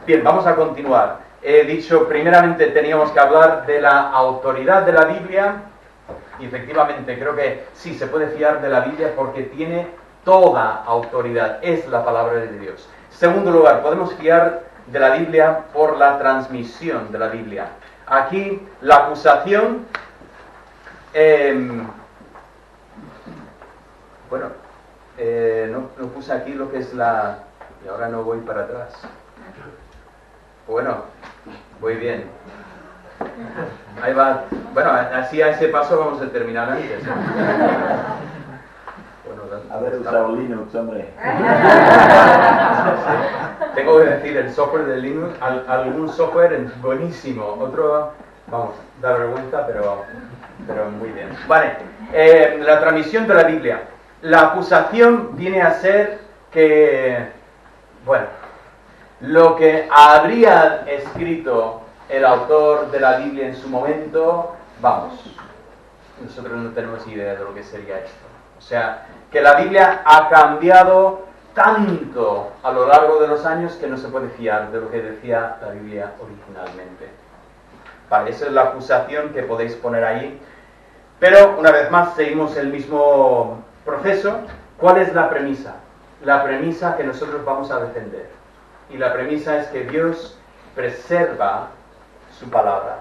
Bien, vamos a continuar. He dicho, primeramente teníamos que hablar de la autoridad de la Biblia, y efectivamente creo que sí, se puede fiar de la Biblia porque tiene toda autoridad, es la palabra de Dios. Segundo lugar, podemos fiar de la Biblia por la transmisión de la Biblia. Aquí la acusación, no puse aquí lo que es y ahora no voy para atrás. Bueno, muy bien. Ahí va. Bueno, así a ese paso vamos a terminar antes. Haber usado Linux, hombre. Tengo que decir, el software de Linux, algún software es buenísimo, otro, vamos, da vergüenza, pero muy bien. Vale, la transmisión de la Biblia. La acusación viene a ser que, bueno, lo que habría escrito el autor de la Biblia en su momento, vamos, nosotros no tenemos idea de lo que sería esto. O sea, que la Biblia ha cambiado tanto a lo largo de los años que no se puede fiar de lo que decía la Biblia originalmente. Vale, esa es la acusación que podéis poner ahí. Pero, una vez más, seguimos el mismo proceso. ¿Cuál es la premisa? La premisa que nosotros vamos a defender. Y la premisa es que Dios preserva su palabra.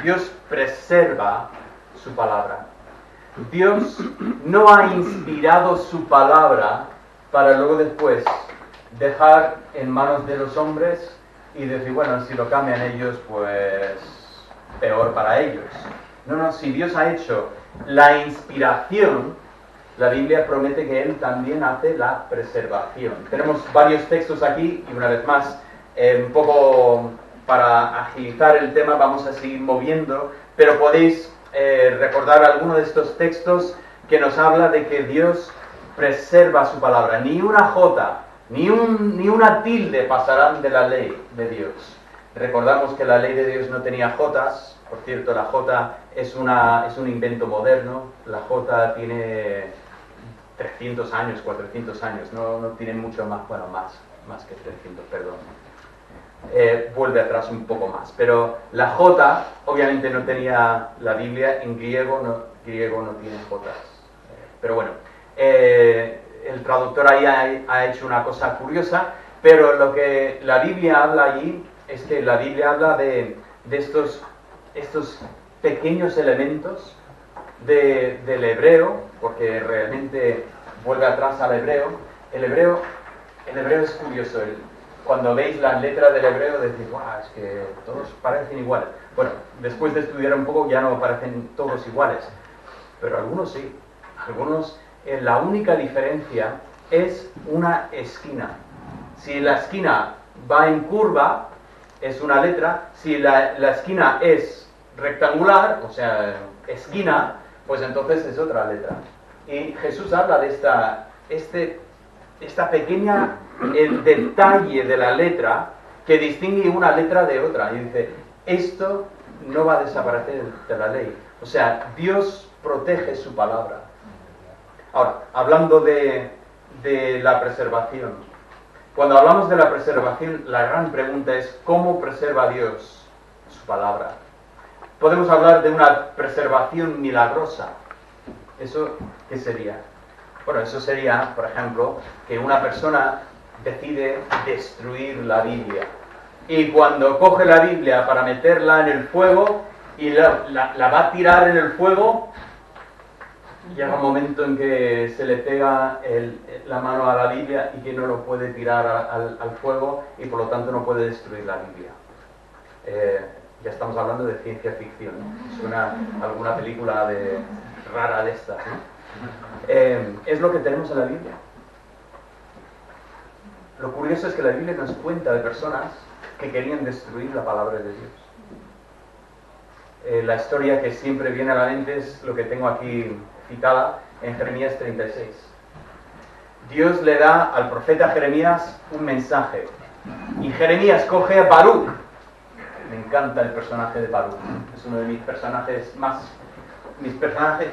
Dios preserva su palabra. Dios no ha inspirado su palabra para luego después dejar en manos de los hombres y decir, bueno, si lo cambian ellos, pues peor para ellos. No, si Dios ha hecho la inspiración, la Biblia promete que Él también hace la preservación. Tenemos varios textos aquí y una vez más, un poco para agilizar el tema vamos a seguir moviendo, pero podéis recordar alguno de estos textos que nos habla de que Dios preserva su palabra. Ni una jota, ni una tilde pasarán de la ley de Dios. Recordamos que la ley de Dios no tenía jotas. Por cierto, la jota es un invento moderno. La jota tiene 300 años, 400 años. No tiene mucho más, bueno, más que 300, perdón. Vuelve atrás un poco más. Pero la jota, obviamente no tenía la Biblia. En griego no tiene jotas. Pero bueno, el traductor ahí ha hecho una cosa curiosa, pero lo que la Biblia habla allí es que la Biblia habla de estos pequeños elementos del hebreo, porque realmente vuelve atrás al hebreo. El hebreo es curioso. Cuando veis las letras del hebreo decís, ¡guau! Es que todos parecen iguales. Bueno, después de estudiar un poco ya no parecen todos iguales, pero algunos sí. Algunos, la única diferencia es una esquina. Si la esquina va en curva, es una letra. Si la esquina es rectangular, o sea, esquina, pues entonces es otra letra. Y Jesús habla de esta pequeña, el detalle de la letra que distingue una letra de otra. Y dice, esto no va a desaparecer de la ley. O sea, Dios protege su palabra. Ahora, hablando de la preservación. Cuando hablamos de la preservación, la gran pregunta es, ¿cómo preserva Dios su palabra? Podemos hablar de una preservación milagrosa. ¿Eso qué sería? Bueno, eso sería, por ejemplo, que una persona decide destruir la Biblia. Y cuando coge la Biblia para meterla en el fuego y la va a tirar en el fuego, llega un momento en que se le pega la mano a la Biblia y que no lo puede tirar al fuego y por lo tanto no puede destruir la Biblia. Ya estamos hablando de ciencia ficción, ¿no? Suena alguna película rara de estas, ¿no? Es lo que tenemos en la Biblia. Lo curioso es que la Biblia nos cuenta de personas que querían destruir la palabra de Dios. La historia que siempre viene a la mente es lo que tengo aquí citada en Jeremías 36. Dios le da al profeta Jeremías un mensaje y Jeremías coge a Baruch. Me encanta el personaje de Baruch, es uno de mis personajes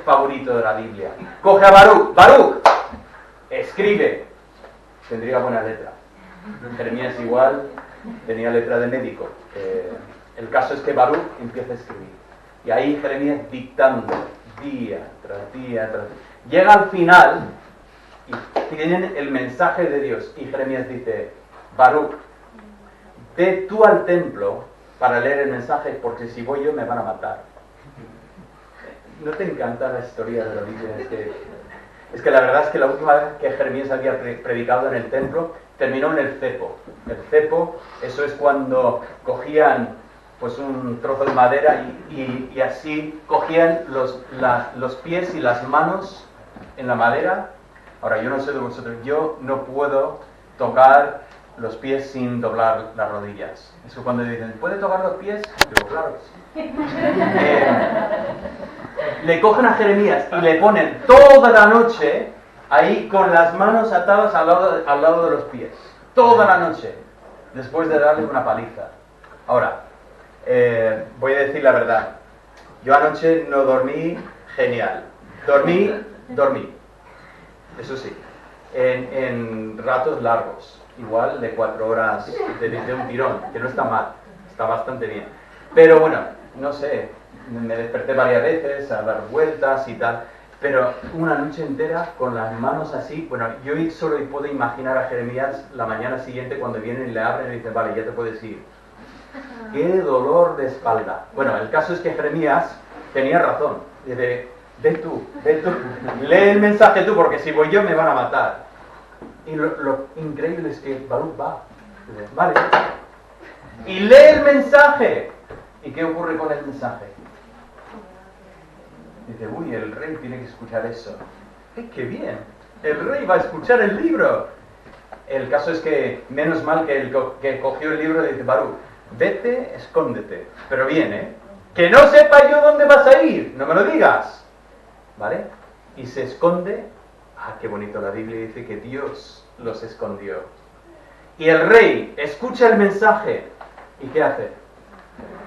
favoritos de la Biblia. Coge a Baruch, escribe. Tendría buena letra. Jeremías igual tenía letra de médico. El caso es que Baruch empieza a escribir y ahí Jeremías dictando día tras día tras día. Llega al final y tienen el mensaje de Dios y Jeremías dice, Baruch, ve tú al templo para leer el mensaje porque si voy yo me van a matar. ¿No te encanta la historia de la Biblia? Es que la verdad es que la última vez que Jeremías había predicado en el templo terminó en el cepo. El cepo, eso es cuando cogían pues un trozo de madera y así cogían los pies y las manos en la madera. Ahora, yo no sé de vosotros, yo no puedo tocar los pies sin doblar las rodillas. Eso cuando dicen, ¿puede tocar los pies? Digo, claro que sí. Le cogen a Jeremías y le ponen toda la noche ahí con las manos atadas al lado de los pies. Toda la noche. Después de darle una paliza. Ahora, voy a decir la verdad. Yo anoche no dormí genial. Dormí. Eso sí. En ratos largos. Igual de 4 horas de un tirón. Que no está mal. Está bastante bien. Pero bueno, no sé. Me desperté varias veces a dar vueltas y tal. Pero una noche entera con las manos así. Bueno, yo solo puedo imaginar a Jeremías la mañana siguiente cuando vienen y le abren y dicen, vale, ya te puedes ir. ¡Qué dolor de espalda! Bueno, el caso es que Jeremías tenía razón. Dice, ve tú, lee el mensaje tú, porque si voy yo me van a matar. Y lo increíble es que Baruch va. Dice, vale. Y lee el mensaje. ¿Y qué ocurre con el mensaje? Dice, uy, el rey tiene que escuchar eso. ¡Qué bien! El rey va a escuchar el libro. El caso es que, menos mal que el que cogió el libro dice, Baruch, vete, escóndete. Pero bien, ¿eh? Que no sepa yo dónde vas a ir, no me lo digas. ¿Vale? Y se esconde. Ah, qué bonito, la Biblia dice que Dios los escondió. Y el rey escucha el mensaje. ¿Y qué hace?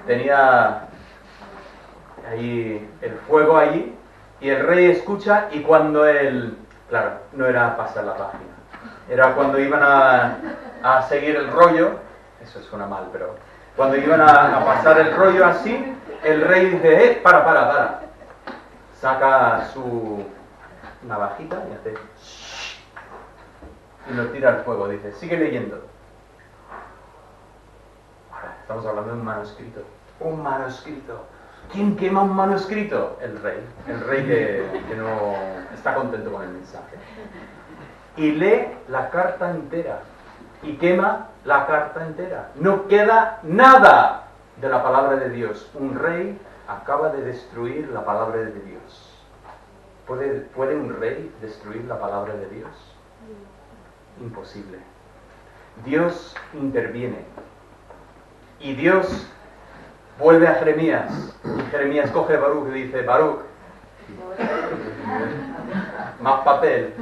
Tenía ahí el fuego allí y el rey escucha y cuando claro, no era pasar la página. Era cuando iban a seguir el rollo, eso suena mal, pero cuando iban a pasar el rollo así, el rey dice, para. Saca su navajita y hace y lo tira al fuego, dice, sigue leyendo. Ahora, estamos hablando de un manuscrito. Un manuscrito. ¿Quién quema un manuscrito? El rey que no está contento con el mensaje. Y lee la carta entera. Y quema la carta entera. No queda nada de la palabra de Dios. Un rey acaba de destruir la palabra de Dios. ¿Puede un rey destruir la palabra de Dios? Imposible. Dios interviene. Y Dios vuelve a Jeremías. Y Jeremías coge a Baruch y dice, Baruch, más papel.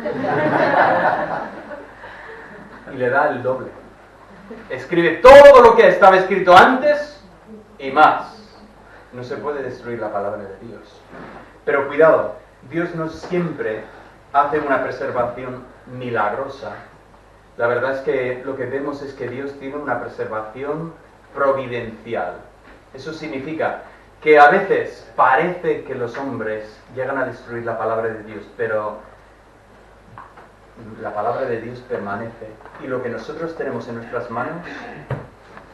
Y le da el doble. Escribe todo lo que estaba escrito antes y más. No se puede destruir la palabra de Dios. Pero cuidado, Dios no siempre hace una preservación milagrosa. La verdad es que lo que vemos es que Dios tiene una preservación providencial. Eso significa que a veces parece que los hombres llegan a destruir la palabra de Dios, pero la palabra de Dios permanece. Y lo que nosotros tenemos en nuestras manos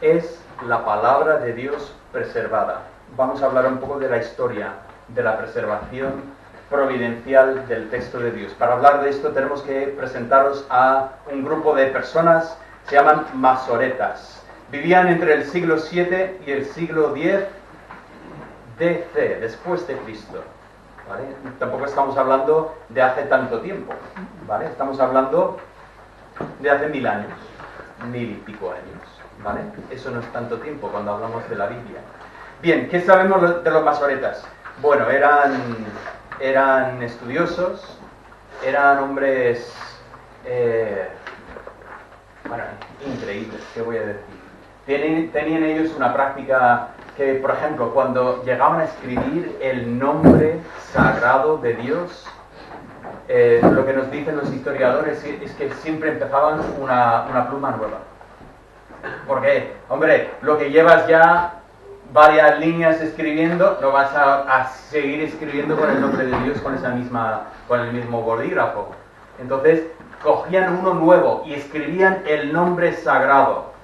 es la palabra de Dios preservada. Vamos a hablar un poco de la historia de la preservación providencial del texto de Dios. Para hablar de esto tenemos que presentaros a un grupo de personas, se llaman masoretas. Vivían entre el siglo 7 y el siglo 10 DC, después de Cristo. ¿Vale? Tampoco estamos hablando de hace tanto tiempo, ¿vale? Estamos hablando de hace 1000 años, 1000 y pico años, ¿vale? Eso no es tanto tiempo cuando hablamos de la Biblia. Bien, ¿qué sabemos de los masoretas? Bueno, eran estudiosos, eran hombres, increíbles, ¿qué voy a decir? Tenían ellos una práctica que, por ejemplo, cuando llegaban a escribir el nombre sagrado de Dios, lo que nos dicen los historiadores es que siempre empezaban una pluma nueva. Porque, hombre, lo que llevas ya varias líneas escribiendo, no vas a seguir escribiendo con el nombre de Dios con el mismo bolígrafo. Entonces, cogían uno nuevo y escribían el nombre sagrado.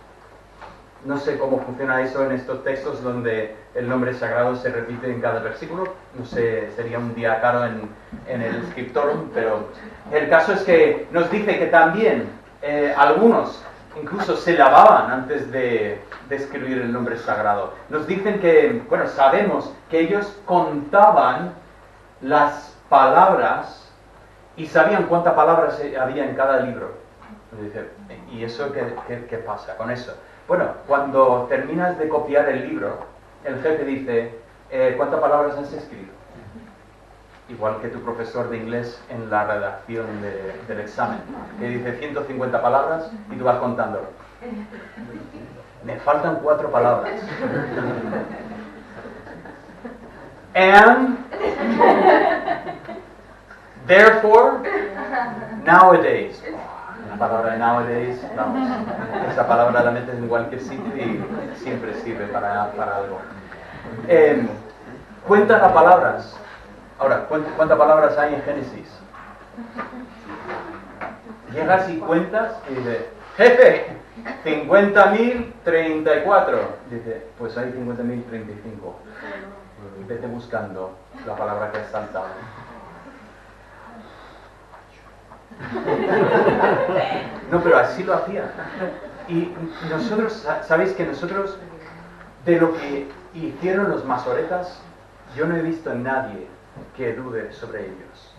No sé cómo funciona eso en estos textos donde el nombre sagrado se repite en cada versículo. No sé, sería un día caro en el Scriptorum, pero el caso es que nos dice que también algunos incluso se lavaban antes de escribir el nombre sagrado. Nos dicen que, bueno, sabemos que ellos contaban las palabras y sabían cuántas palabras había en cada libro. ¿Y eso qué pasa con eso? Bueno, cuando terminas de copiar el libro, el jefe dice, ¿cuántas palabras has escrito? Igual que tu profesor de inglés en la redacción del examen, que dice 150 palabras y tú vas contando. Me faltan 4 palabras. And, therefore, nowadays. La palabra nowadays, vamos, esa palabra la metes en cualquier sitio y siempre sirve para algo. Cuenta las palabras. Ahora, ¿cuántas palabras hay en Génesis? Llegas y cuentas y dices, jefe, 50.034. Dice, pues hay 50.035. Vete buscando la palabra que has saltado. No, pero así lo hacía. Y nosotros, ¿sabéis que nosotros, de lo que hicieron los masoretas, yo no he visto a nadie que dude sobre ellos?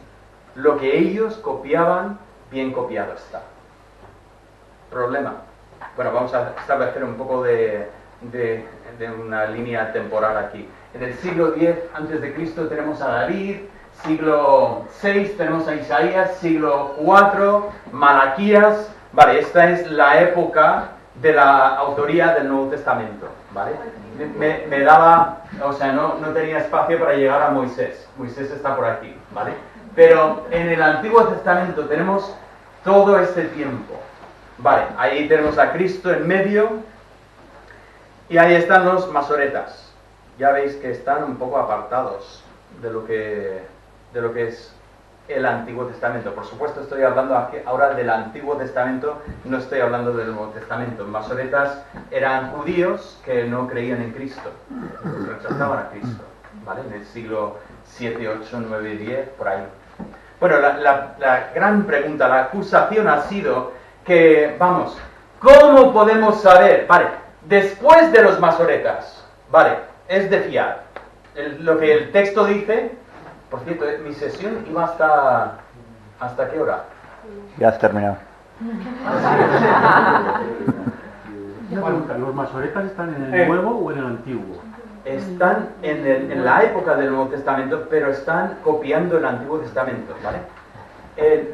Lo que ellos copiaban, bien copiado está. Problema. Bueno, vamos a establecer un poco de una línea temporal aquí. En el siglo X a.C. tenemos a David, siglo VI tenemos a Isaías, siglo IV, Malaquías. Vale, esta es la época de la autoría del Nuevo Testamento, ¿vale? Me daba, o sea, no tenía espacio para llegar a Moisés. Moisés está por aquí, ¿vale? Pero en el Antiguo Testamento tenemos todo este tiempo. Vale, ahí tenemos a Cristo en medio y ahí están los masoretas. Ya veis que están un poco apartados de lo que es el Antiguo Testamento. Por supuesto estoy hablando ahora del Antiguo Testamento, no estoy hablando del Nuevo Testamento. Masoretas eran judíos que no creían en Cristo, rechazaban a Cristo, ¿vale? En el siglo 7, 8, 9, 10, por ahí. Bueno, la gran pregunta, la acusación ha sido que, vamos, ¿cómo podemos saber? Vale, después de los masoretas, vale, es de fiar. Lo que el texto dice. Por cierto, mi sesión iba ¿hasta qué hora? Ya has terminado. ¿Los masoretas están en el Nuevo o en el Antiguo? Están en la época del Nuevo Testamento, pero están copiando el Antiguo Testamento, ¿vale?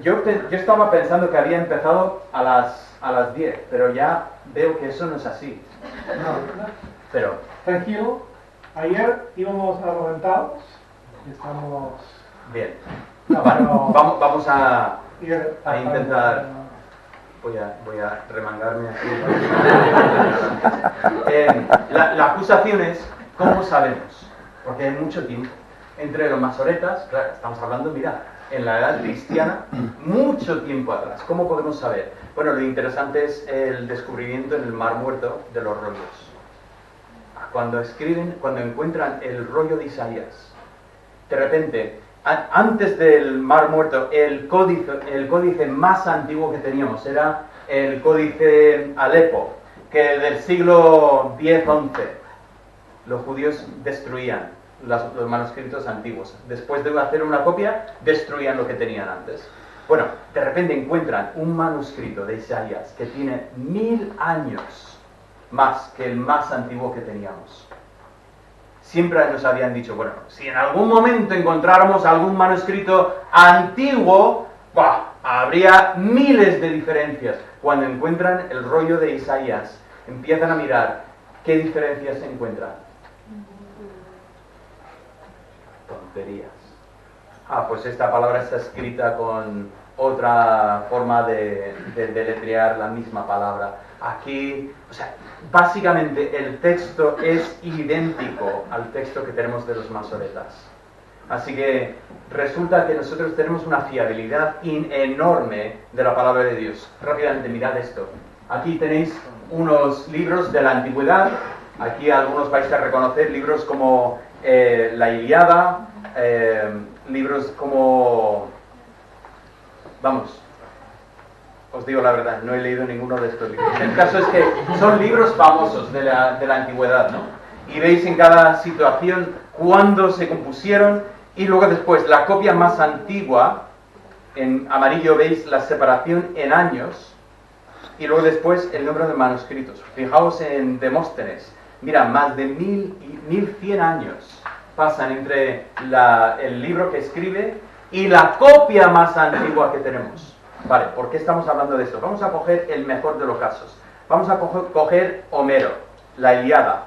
Yo estaba pensando que había empezado a las 10, pero ya veo que eso no es así. No, Pero, tranquilo. Ayer íbamos adelantados. Estamos... bien. No, Vale, pero- vamos a ir intentar... Voy a remangarme aquí. La acusación es, ¿cómo sabemos? Porque hay mucho tiempo entre los masoretas, claro, estamos hablando, mira, en la edad cristiana, mucho tiempo atrás. ¿Cómo podemos saber? Bueno, lo interesante es el descubrimiento en el Mar Muerto de los rollos. Cuando encuentran el rollo de Isaías, de repente, antes del Mar Muerto, el códice más antiguo que teníamos era el códice Alepo, que del siglo X-XI los judíos destruían los manuscritos antiguos. Después de hacer una copia, destruían lo que tenían antes. Bueno, de repente encuentran un manuscrito de Isaías que tiene 1000 años más que el más antiguo que teníamos. Siempre nos habían dicho, bueno, si en algún momento encontráramos algún manuscrito antiguo, habría miles de diferencias. Cuando encuentran el rollo de Isaías, empiezan a mirar qué diferencias se encuentran. Tonterías. Pues esta palabra está escrita con otra forma de deletrear la misma palabra. Aquí, o sea, básicamente el texto es idéntico al texto que tenemos de los masoretas. Así que resulta que nosotros tenemos una fiabilidad enorme de la palabra de Dios. Rápidamente, mirad esto. Aquí tenéis unos libros de la antigüedad. Aquí algunos vais a reconocer libros como la Ilíada, libros como... Vamos, os digo la verdad, no he leído ninguno de estos libros. El caso es que son libros famosos de la antigüedad, ¿no? Y veis en cada situación cuándo se compusieron, y luego después la copia más antigua, en amarillo veis la separación en años, y luego después el número de manuscritos. Fijaos en Demóstenes, mira, más de 1100 años pasan entre el libro que escribe y la copia más antigua que tenemos. Vale, ¿por qué estamos hablando de esto? Vamos a coger el mejor de los casos. Vamos a coger Homero, la Ilíada.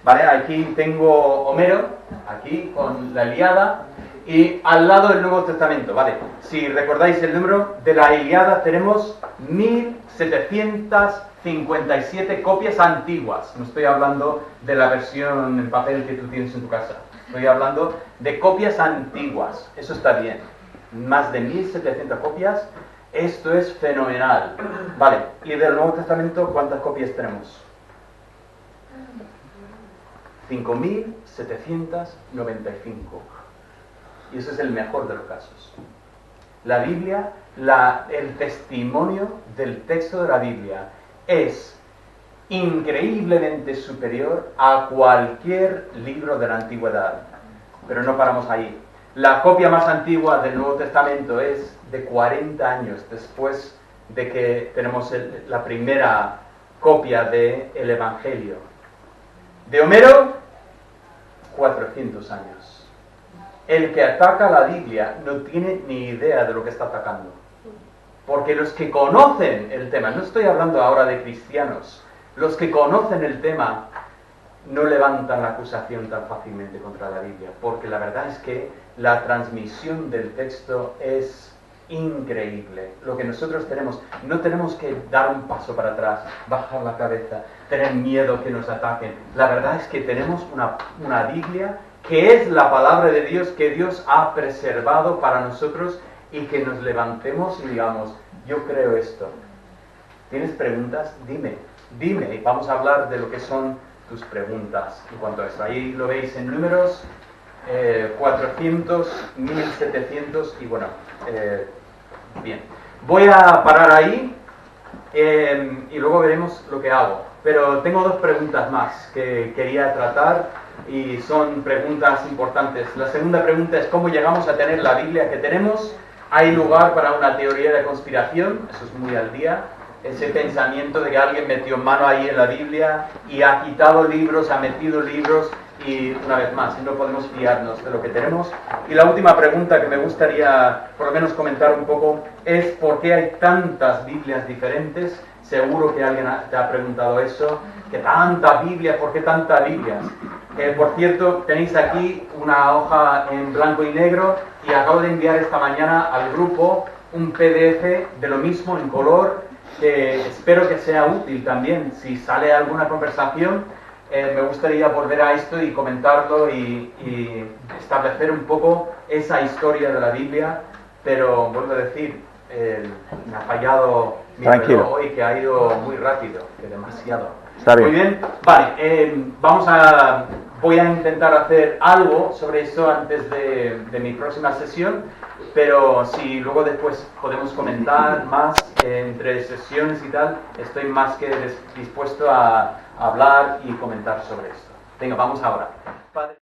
Vale, aquí tengo Homero, aquí con la Ilíada, y al lado el Nuevo Testamento. Vale, si recordáis el número de la Ilíada, tenemos 1757 copias antiguas. No estoy hablando de la versión en papel que tú tienes en tu casa. Estoy hablando de copias antiguas. Eso está bien. Más de 1700 copias. Esto es fenomenal. Vale, ¿y del Nuevo Testamento cuántas copias tenemos? 5795. Y ese es el mejor de los casos. La Biblia, el testimonio del texto de la Biblia es increíblemente superior a cualquier libro de la antigüedad. Pero no paramos ahí. La copia más antigua del Nuevo Testamento es de 40 años después de que tenemos la primera copia del Evangelio. De Homero, 400 años. El que ataca la Biblia no tiene ni idea de lo que está atacando. Porque los que conocen el tema, no estoy hablando ahora de cristianos, los que conocen el tema no levantan la acusación tan fácilmente contra la Biblia, porque la verdad es que la transmisión del texto es increíble. Lo que nosotros tenemos, no tenemos que dar un paso para atrás, bajar la cabeza, tener miedo que nos ataquen. La verdad es que tenemos una Biblia que es la palabra de Dios, que Dios ha preservado para nosotros, y que nos levantemos y digamos, yo creo esto. ¿Tienes preguntas? Dime, y vamos a hablar de lo que son tus preguntas en cuanto a esto. Ahí lo veis en números, 400, 1700 y bueno, bien. Voy a parar ahí y luego veremos lo que hago. Pero tengo dos preguntas más que quería tratar y son preguntas importantes. La segunda pregunta es ¿cómo llegamos a tener la Biblia que tenemos? ¿Hay lugar para una teoría de conspiración? Eso es muy al día. Ese pensamiento de que alguien metió mano ahí en la Biblia y ha quitado libros, ha metido libros, y una vez más, no podemos fiarnos de lo que tenemos. Y la última pregunta que me gustaría por lo menos comentar un poco es ¿por qué hay tantas Biblias diferentes? seguro que alguien te ha preguntado eso, que tanta Biblia, ¿por qué tanta Biblia? Por cierto, tenéis aquí una hoja en blanco y negro y acabo de enviar esta mañana al grupo un PDF de lo mismo en color, que espero que sea útil también. Si sale alguna conversación, me gustaría volver a esto y comentarlo y establecer un poco esa historia de la Biblia, pero vuelvo a decir, me ha fallado mi reloj hoy, que ha ido muy rápido, que demasiado. Está bien. Muy bien, vale, voy a intentar hacer algo sobre eso antes de mi próxima sesión, pero si luego después podemos comentar más entre sesiones y tal, estoy más que dispuesto a hablar y comentar sobre esto. Venga, vamos ahora. Padre.